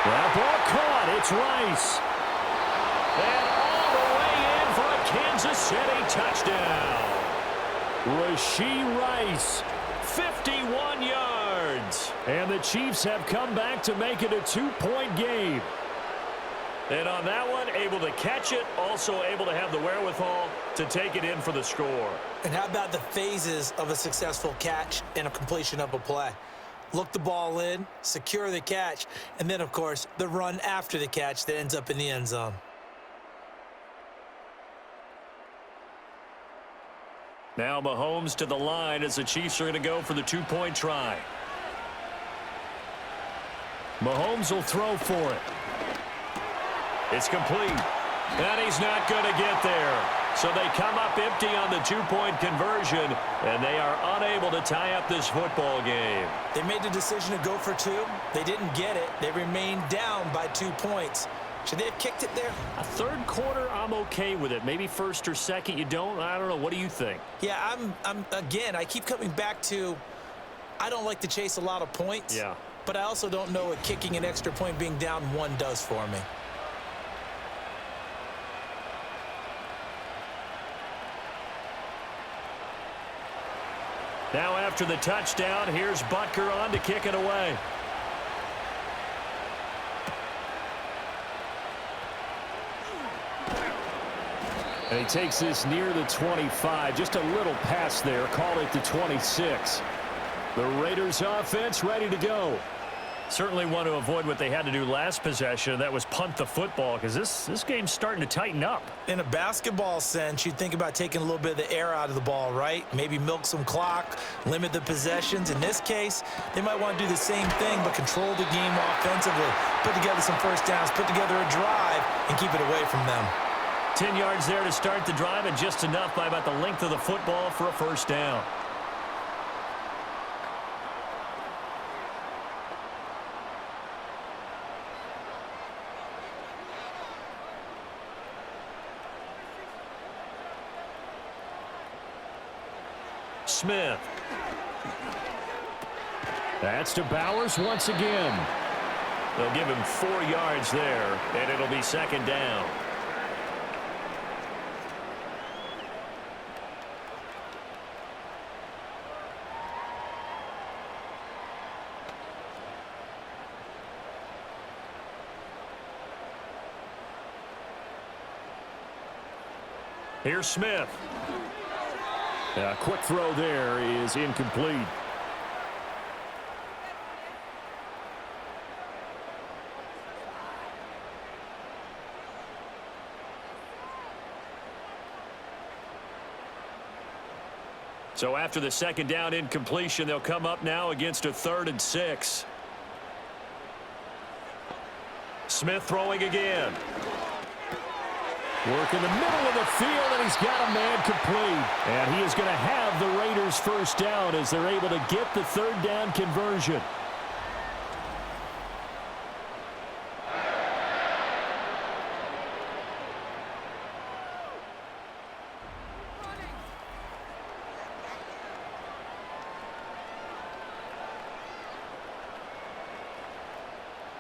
That ball caught. It's Rice. And all the way in for a Kansas City touchdown. Rashee Rice. 51 yards. And the Chiefs have come back to make it a 2-point game. And on that one, able to catch it, also able to have the wherewithal to take it in for the score. And how about the phases of a successful catch and a completion of a play? Look the ball in, secure the catch, and then, of course, the run after the catch that ends up in the end zone. Now Mahomes to the line as the Chiefs are going to go for the 2-point try. Mahomes will throw for it. It's complete. And he's not going to get there. So they come up empty on the 2-point conversion, and they are unable to tie up this football game. They made the decision to go for 2. They didn't get it. They remained down by 2 points. Should they have kicked it there? A third quarter, I'm okay with it. Maybe first or second, you don't. I don't know. What do you think? Yeah, again, I keep coming back to I don't like to chase a lot of points. Yeah. But I also don't know what kicking an extra point being down 1 does for me. Now after the touchdown, here's Butker on to kick it away. And he takes this near the 25. Just a little pass there. Call it the 26. The Raiders offense ready to go. Certainly want to avoid what they had to do last possession. That was punt the football, because this game's starting to tighten up. In a basketball sense, you'd think about taking a little bit of the air out of the ball, right? Maybe milk some clock, limit the possessions. In this case, they might want to do the same thing, but control the game offensively. Put together some first downs, put together a drive, and keep it away from them. 10 yards there to start the drive, and just enough by about the length of the football for a first down. Smith. That's to Bowers once again. They'll give him 4 yards there, and it'll be second down. Here's Smith. A quick throw there is incomplete. So after the second down incompletion, they'll come up now against a 3rd and 6. Smith throwing again. Work in the middle of the field, and he's got a man complete. And he is going to have the Raiders first down as they're able to get the 3rd down conversion.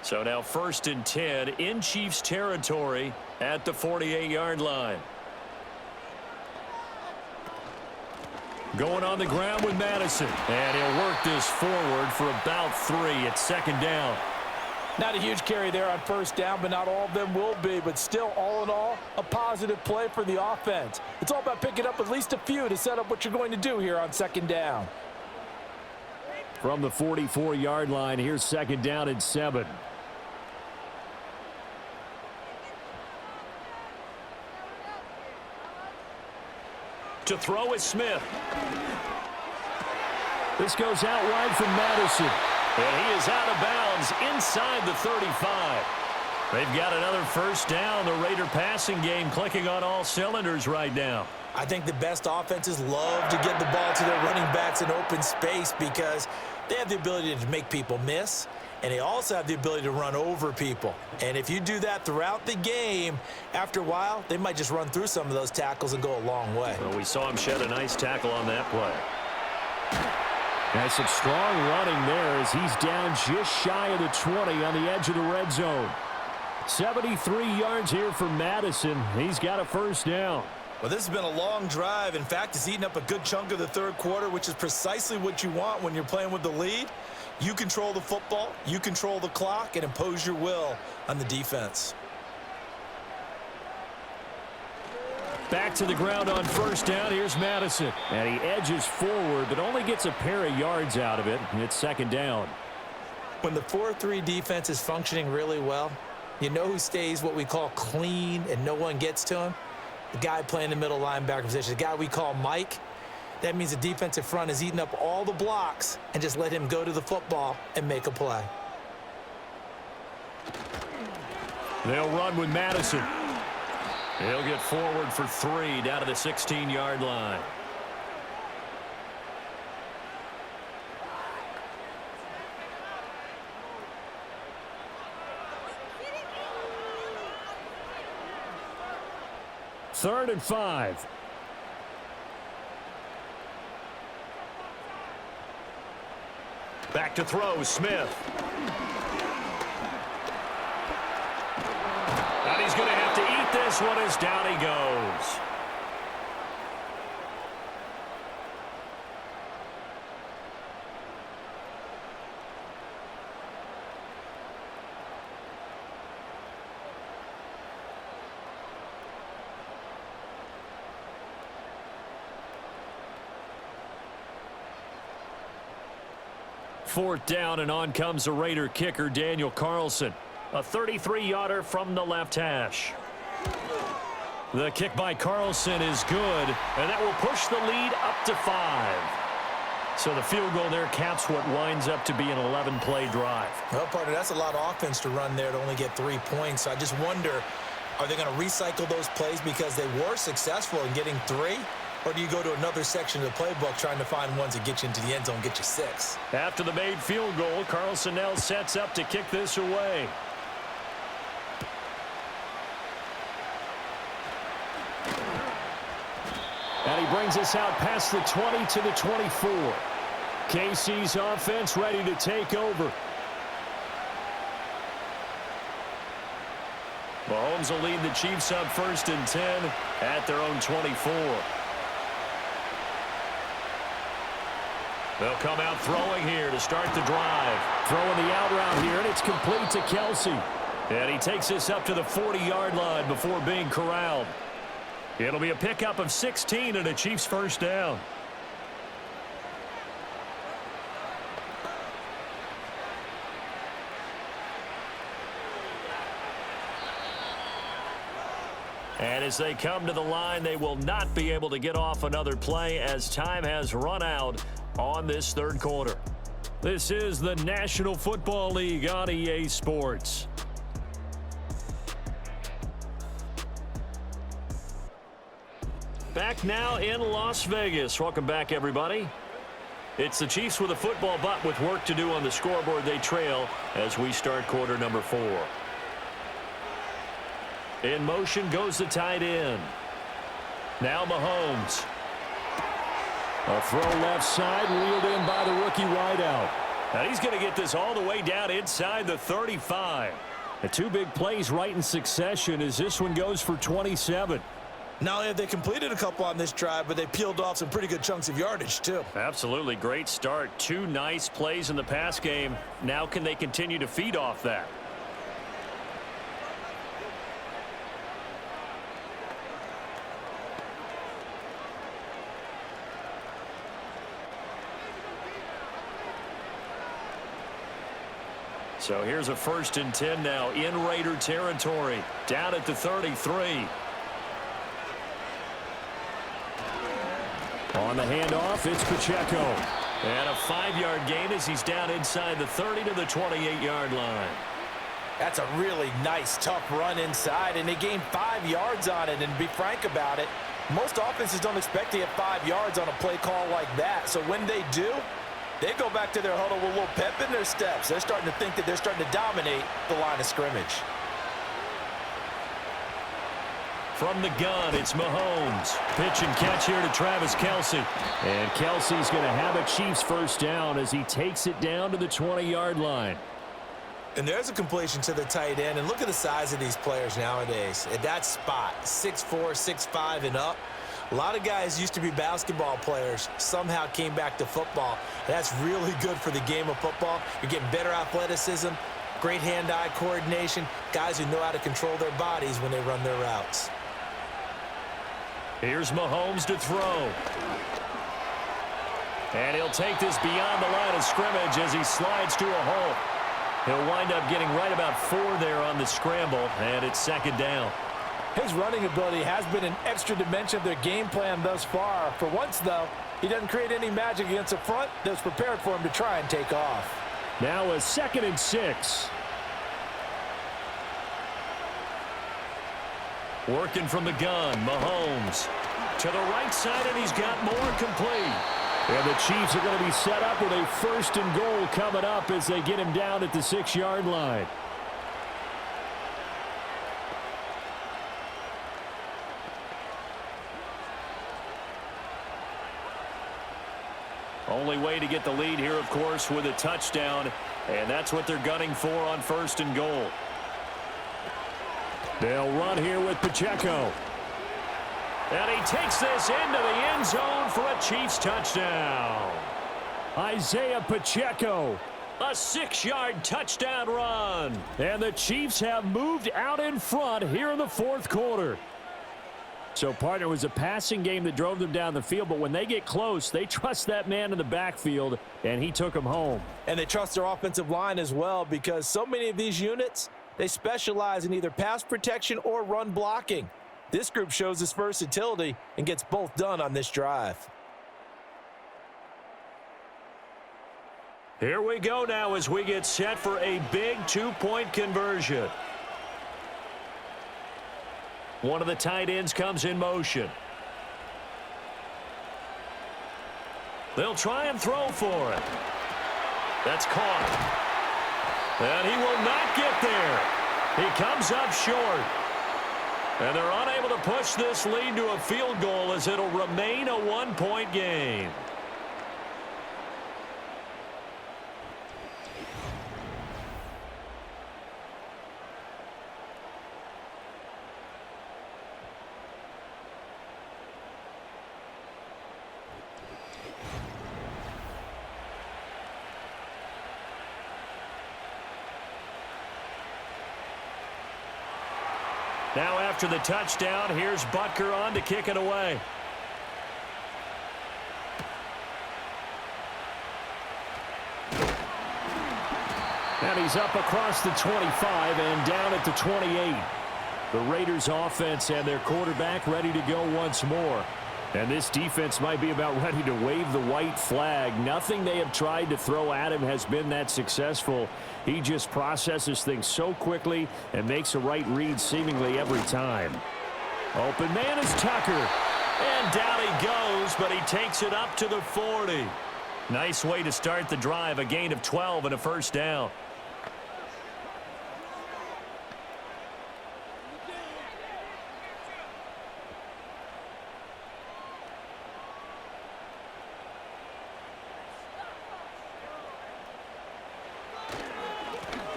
So now 1st and 10 in Chiefs territory at the 48-yard line. Going on the ground with Madison. And he'll work this forward for about 3 at 2nd down. Not a huge carry there on 1st down, but not all of them will be. But still, all in all, a positive play for the offense. It's all about picking up at least a few to set up what you're going to do here on 2nd down. From the 44-yard line, here's 2nd down and 7. To throw is Smith. This goes out wide from Madison. And he is out of bounds inside the 35. They've got another 1st down. The Raider passing game clicking on all cylinders right now. I think the best offenses love to get the ball to their running backs in open space because they have the ability to make people miss, and they also have the ability to run over people. And if you do that throughout the game, after a while, they might just run through some of those tackles and go a long way. Well, we saw him shed a nice tackle on that play. That's some strong running there as he's down just shy of the 20 on the edge of the red zone. 73 yards here for Madison. He's got a 1st down. Well, this has been a long drive. In fact, it's eaten up a good chunk of the 3rd quarter, which is precisely what you want when you're playing with the lead. You control the football, you control the clock, and impose your will on the defense. Back to the ground on 1st down. Here's Madison. And he edges forward, but only gets a pair of yards out of it. It's 2nd down. When the 4-3 defense is functioning really well, you know who stays what we call clean and no one gets to him? The guy playing the middle linebacker position, the guy we call Mike. That means the defensive front is eating up all the blocks and just let him go to the football and make a play. They'll run with Madison. He'll get forward for 3 down to the 16-yard line. Third and 5. Back to throw, Smith. And he's going to have to eat this one as down he goes. Fourth down, and on comes the Raider kicker, Daniel Carlson. A 33-yarder from the left hash. The kick by Carlson is good, and that will push the lead up to 5. So the field goal there caps what winds up to be an 11-play drive. Well, partner, that's a lot of offense to run there to only get 3 points. So I just wonder, are they going to recycle those plays because they were successful in getting 3? Or do you go to another section of the playbook trying to find ones that get you into the end zone and get you 6? After the made field goal, Carlson now sets up to kick this away. And he brings us out past the 20 to the 24. KC's offense ready to take over. Mahomes will lead the Chiefs up 1st and 10 at their own 24. They'll come out throwing here to start the drive. Throwing the out route here, and it's complete to Kelsey. And he takes this up to the 40-yard line before being corralled. It'll be a pickup of 16 and a Chiefs 1st down. And as they come to the line, they will not be able to get off another play as time has run out on this third quarter. This is the National Football League on EA Sports. Back now in Las Vegas. Welcome back, everybody. It's the Chiefs with a football, but with work to do on the scoreboard. They trail as we start quarter number 4. In motion goes the tight end. Now Mahomes. A throw left side, reeled in by the rookie wideout. Now he's going to get this all the way down inside the 35. The 2 big plays right in succession as this one goes for 27. Not only have they completed a couple on this drive, but they peeled off some pretty good chunks of yardage, too. Absolutely great start. 2 nice plays in the pass game. Now can they continue to feed off that? So here's a 1st and 10 now in Raider territory. Down at the 33. On the handoff, it's Pacheco. And a 5-yard gain as he's down inside the 30 to the 28-yard line. That's a really nice, tough run inside, and they gained 5 yards on it. And to be frank about it, most offenses don't expect to get 5 yards on a play call like that. So when they do, they go back to their huddle with a little pep in their steps. They're starting to think that they're starting to dominate the line of scrimmage. From the gun, it's Mahomes. Pitch and catch here to Travis Kelce. And Kelce's going to have a Chiefs first down as he takes it down to the 20-yard line. And there's a completion to the tight end. And look at the size of these players nowadays. At that spot, 6'4", 6'5", and up. A lot of guys used to be basketball players, somehow came back to football. That's really good for the game of football. You're getting better athleticism, great hand-eye coordination, guys who know how to control their bodies when they run their routes. Here's Mahomes to throw. And he'll take this beyond the line of scrimmage as he slides to a hole. He'll wind up getting right about 4 there on the scramble, and it's 2nd down. His running ability has been an extra dimension of their game plan thus far. For once, though, he doesn't create any magic against the front that's prepared for him to try and take off. Now a 2nd and 6. Working from the gun, Mahomes. To the right side, and he's got more complete. And the Chiefs are going to be set up with a 1st and goal coming up as they get him down at the 6-yard line. Only way to get the lead here, of course, with a touchdown, and that's what they're gunning for on 1st and goal. They'll run here with Pacheco. And he takes this into the end zone for a Chiefs touchdown. Isaiah Pacheco. A 6-yard touchdown run. And the Chiefs have moved out in front here in the 4th quarter. So, partner, it was a passing game that drove them down the field, but when they get close, they trust that man in the backfield, and he took them home. And they trust their offensive line as well, because so many of these units, they specialize in either pass protection or run blocking. This group shows its versatility and gets both done on this drive. Here we go now as we get set for a big 2-point conversion. One of the tight ends comes in motion. They'll try and throw for it. That's caught. And he will not get there. He comes up short. And they're unable to push this lead to a field goal as it'll remain a 1-point game. Now after the touchdown, here's Butker on to kick it away. And he's up across the 25 and down at the 28. The Raiders offense and their quarterback ready to go once more. And this defense might be about ready to wave the white flag. Nothing they have tried to throw at him has been that successful. He just processes things so quickly and makes a right read seemingly every time. Open man is Tucker. And down he goes, but he takes it up to the 40. Nice way to start the drive, a gain of 12 and a first down.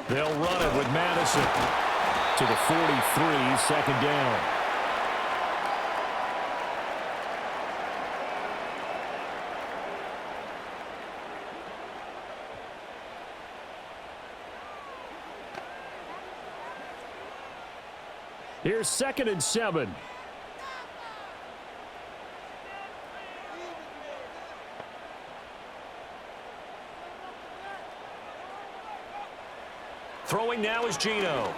They'll run it with Madison to the 43, second down. Here's 2nd and 7. Throwing now is Geno.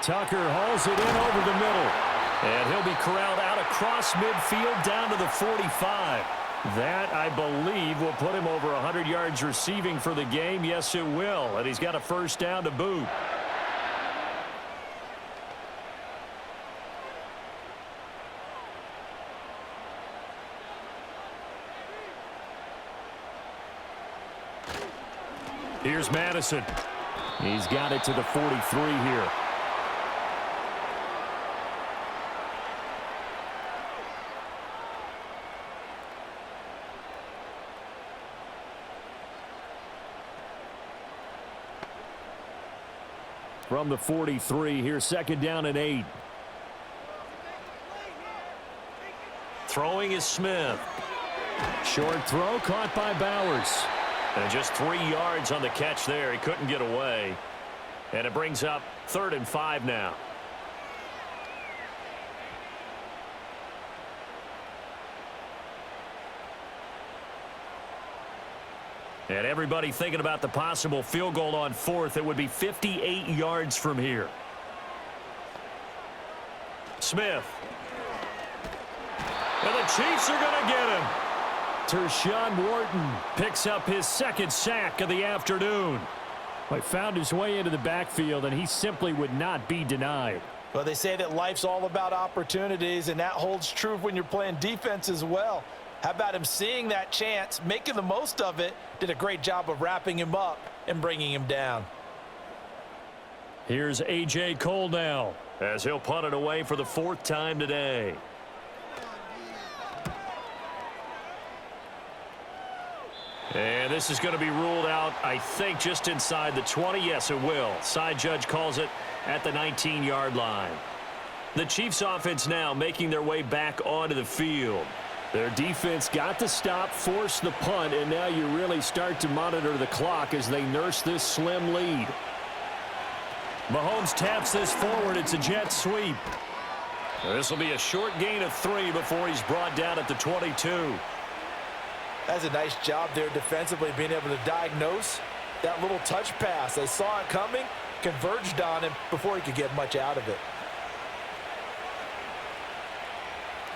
Tucker hauls it in over the middle. And he'll be corralled out across midfield down to the 45. That, I believe, will put him over 100 yards receiving for the game. Yes, it will. And he's got a first down to boot. Here's Madison. He's got it to the 43 here. From the 43, here's 2nd down and 8. Throwing is Smith. Short throw caught by Bowers. And just 3 yards on the catch there. He couldn't get away. And it brings up 3rd and 5 now. And everybody thinking about the possible field goal on 4th. It would be 58 yards from here. Smith. And the Chiefs are going to get him. Tershawn Wharton Picks up his 2nd sack of the afternoon. He found his way into the backfield, and he simply would not be denied. Well, they say that life's all about opportunities, and that holds true when you're playing defense as well. How about him seeing that chance, making the most of it, did a great job of wrapping him up and bringing him down. Here's A.J. Cole now, as he'll punt it away for the 4th time today. And this is going to be ruled out, I think, just inside the 20. Yes, it will. Side judge calls it at the 19-yard line. The Chiefs offense now making their way back onto the field. Their defense got the stop, forced the punt, and now you really start to monitor the clock as they nurse this slim lead. Mahomes taps this forward. It's a jet sweep. This will be a short gain of 3 before he's brought down at the 22. That's a nice job there defensively, being able to diagnose that little touch pass. They saw it coming, converged on him before he could get much out of it.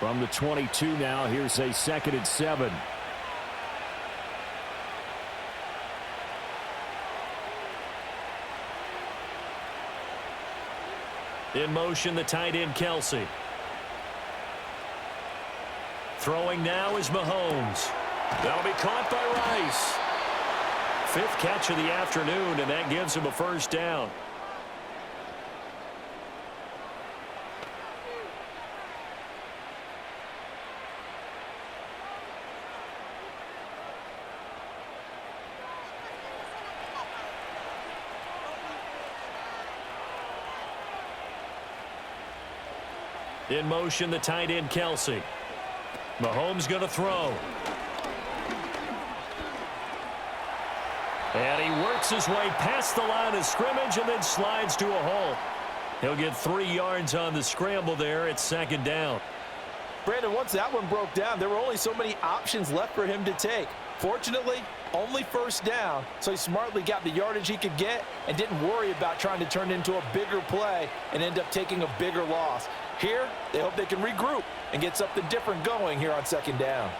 From the 22 now, here's a 2nd and 7. In motion, the tight end, Kelsey. Throwing now is Mahomes. That'll be caught by Rice. 5th catch of the afternoon, and that gives him a first down. In motion, the tight end, Kelsey. Mahomes going to throw. And he works his way past the line of scrimmage and then slides to a halt. He'll get 3 yards on the scramble there. It's 2nd down. Brandon, once that one broke down, there were only so many options left for him to take. Fortunately, Only first down, so he smartly got the yardage he could get and didn't worry about trying to turn it into a bigger play and end up taking a bigger loss. Here, they hope they can regroup and get something different going here on second down.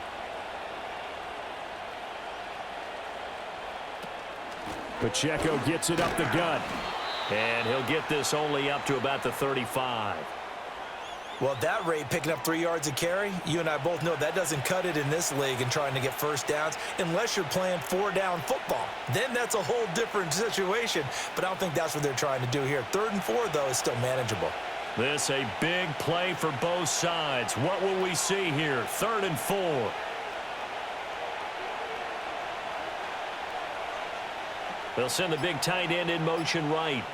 Pacheco gets it up the gut. And he'll get this only up to about the 35. Well, at that rate, picking up 3 yards a carry, you and I both know that doesn't cut it in this league and trying to get first downs unless you're playing 4-down football. Then that's a whole different situation, but I don't think that's what they're trying to do here. 3rd and 4, though, is still manageable. This a big play for both sides. What will we see here? 3rd and 4. They'll send the big tight end in motion right.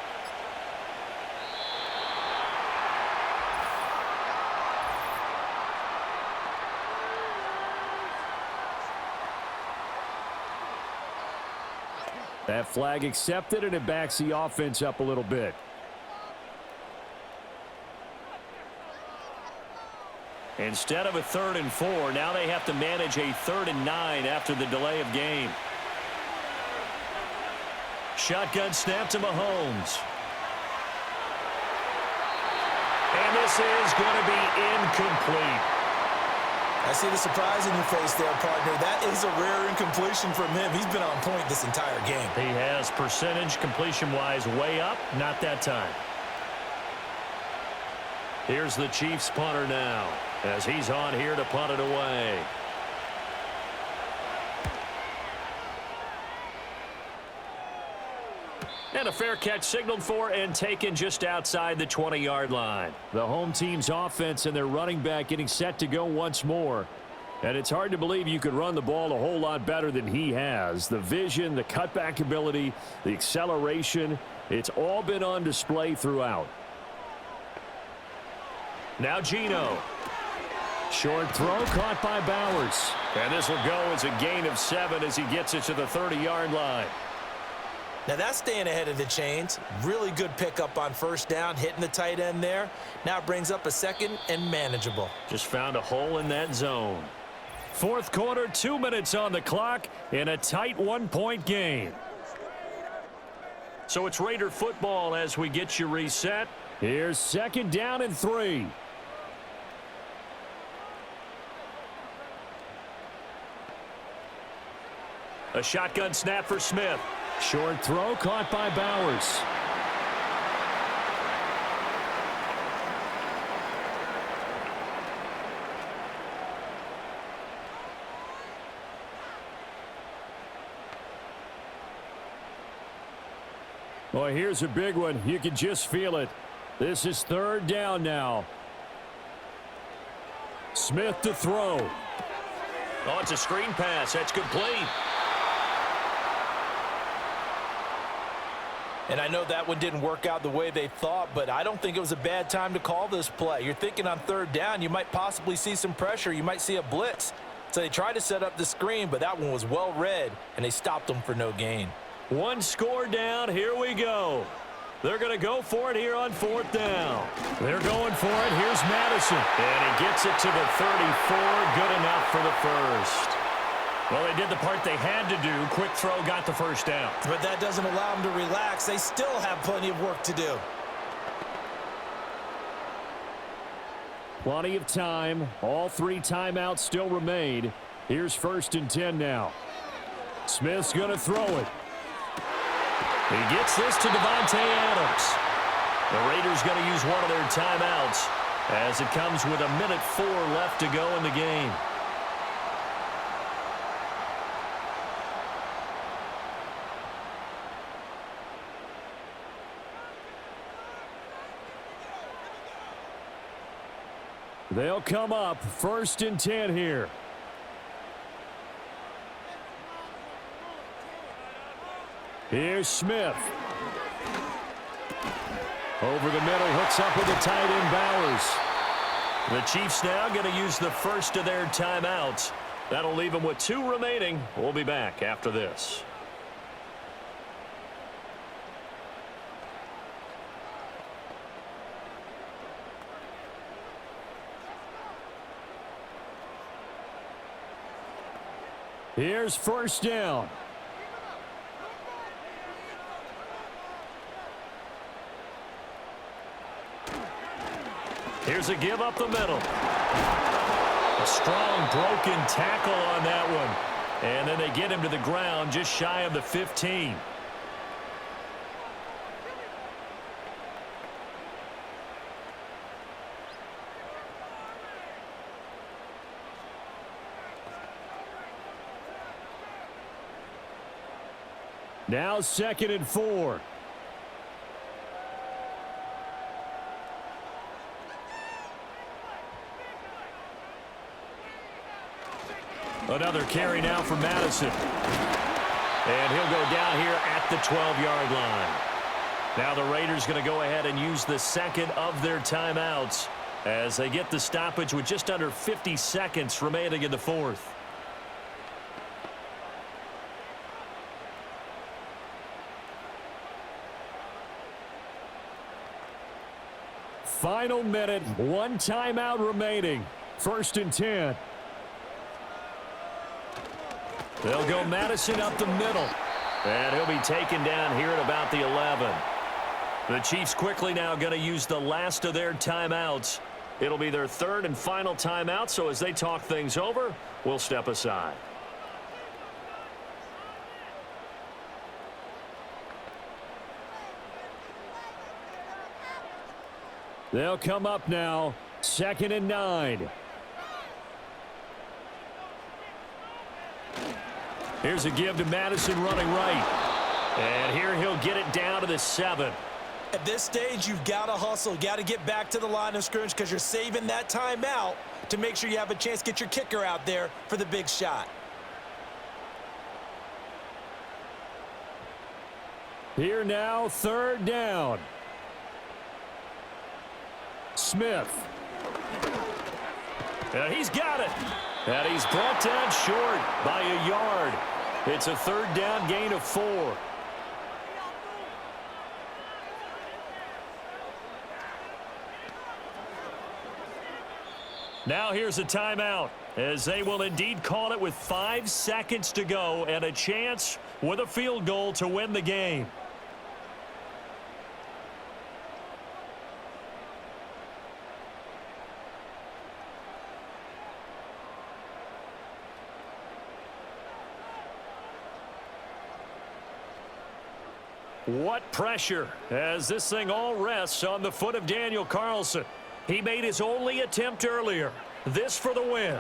That flag accepted, and it backs the offense up a little bit. Instead of a 3rd and 4, now they have to manage a 3rd and 9 after the delay of game. Shotgun snap to Mahomes. And this is going to be incomplete. I see the surprise in your face there, partner. That is a rare incompletion from him. He's been on point this entire game. He has percentage completion-wise way up. Not that time. Here's the Chiefs punter now as he's on here to punt it away. And a fair catch signaled for and taken just outside the 20-yard line. The home team's offense and their running back getting set to go once more. And it's hard to believe you could run the ball a whole lot better than he has. The vision, the cutback ability, the acceleration, it's all been on display throughout. Now Geno. Short throw caught by Bowers. And this will go as a gain of 7 as he gets it to the 30-yard line. Now that's staying ahead of the chains. Really good pickup on first down, hitting the tight end there. Now it brings up a 2nd and manageable. Just found a hole in that zone. 4th quarter, 2 minutes on the clock in a tight 1-point game. So it's Raider football as we get you reset. Here's 2nd down and 3. A shotgun snap for Smith. Short throw caught by Bowers. Well, here's a big one. You can just feel it. This is 3rd down now. Smith to throw. Oh, it's a screen pass. That's complete. And I know that one didn't work out the way they thought, but I don't think it was a bad time to call this play. You're thinking on 3rd down, you might possibly see some pressure. You might see a blitz. So they tried to set up the screen, but that one was well read, and they stopped them for no gain. 1 score down. Here we go. They're going to go for it here on 4th down. They're going for it. Here's Madison. And he gets it to the 34. Good enough for the first. Well, they did the part they had to do. Quick throw got the first down. But that doesn't allow them to relax. They still have plenty of work to do. Plenty of time. All 3 timeouts still remain. Here's 1st and 10 now. Smith's going to throw it. He gets this to Davante Adams. The Raiders going to use one of their timeouts as it comes with 1:04 left to go in the game. They'll come up 1st and 10 here. Here's Smith. Over the middle, hooks up with the tight end Bowers. The Chiefs now going to use the first of their timeouts. That'll leave them with 2 remaining. We'll be back after this. Here's 1st down. Here's a give up the middle. A strong broken tackle on that one. And then they get him to the ground just shy of the 15. Now 2nd and 4. Another carry now for Madison. And he'll go down here at the 12-yard line. Now the Raiders going to go ahead and use the second of their timeouts as they get the stoppage with just under 50 seconds remaining in the fourth. Final minute, 1 timeout remaining. 1st and 10. They'll go Madison up the middle. And he'll be taken down here at about the 11. The Chiefs quickly now going to use the last of their timeouts. It'll be their 3rd and final timeout, so as they talk things over, we'll step aside. They'll come up now. 2nd and 9. Here's a give to Madison running right. And here he'll get it down to the 7. At this stage, you've got to hustle. Got to get back to the line of scrimmage because you're saving that timeout to make sure you have a chance to get your kicker out there for the big shot. Here now, 3rd down. Smith. And he's got it. And he's brought down short by a yard. It's a 3rd down gain of 4. Now here's a timeout as they will indeed call it with 5 seconds to go and a chance with a field goal to win the game. What pressure as this thing all rests on the foot of Daniel Carlson. He made his only attempt earlier. This for the win.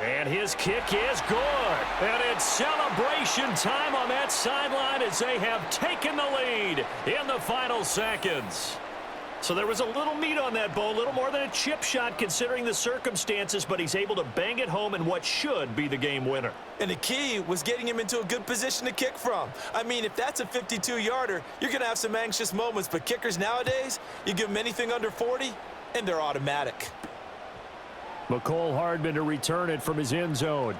And his kick is good. And it's celebration time on that sideline as they have taken the lead in the final seconds. So there was a little meat on that bone, a little more than a chip shot considering the circumstances, but he's able to bang it home in what should be the game winner. And the key was getting him into a good position to kick from. I mean, if that's a 52-yarder, you're going to have some anxious moments, but kickers nowadays, you give them anything under 40, and they're automatic. McCole Hardman to return it from his end zone.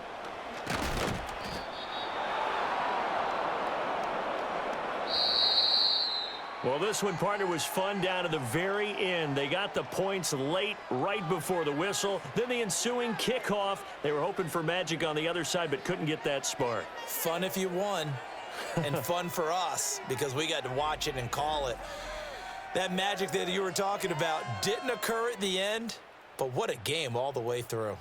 Well, this one, partner, was fun down to the very end. They got the points late, right before the whistle. Then the ensuing kickoff. They were hoping for magic on the other side, but couldn't get that spark. Fun if you won, and fun for us because we got to watch it and call it. That magic that you were talking about didn't occur at the end, but what a game all the way through.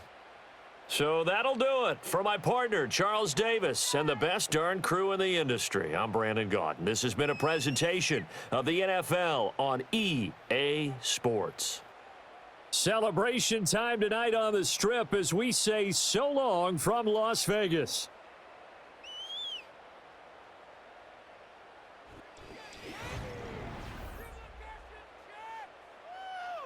So that'll do it for my partner, Charles Davis, and the best darn crew in the industry. I'm Brandon Gaudin. This has been a presentation of the NFL on EA Sports. Celebration time tonight on the Strip as we say so long from Las Vegas.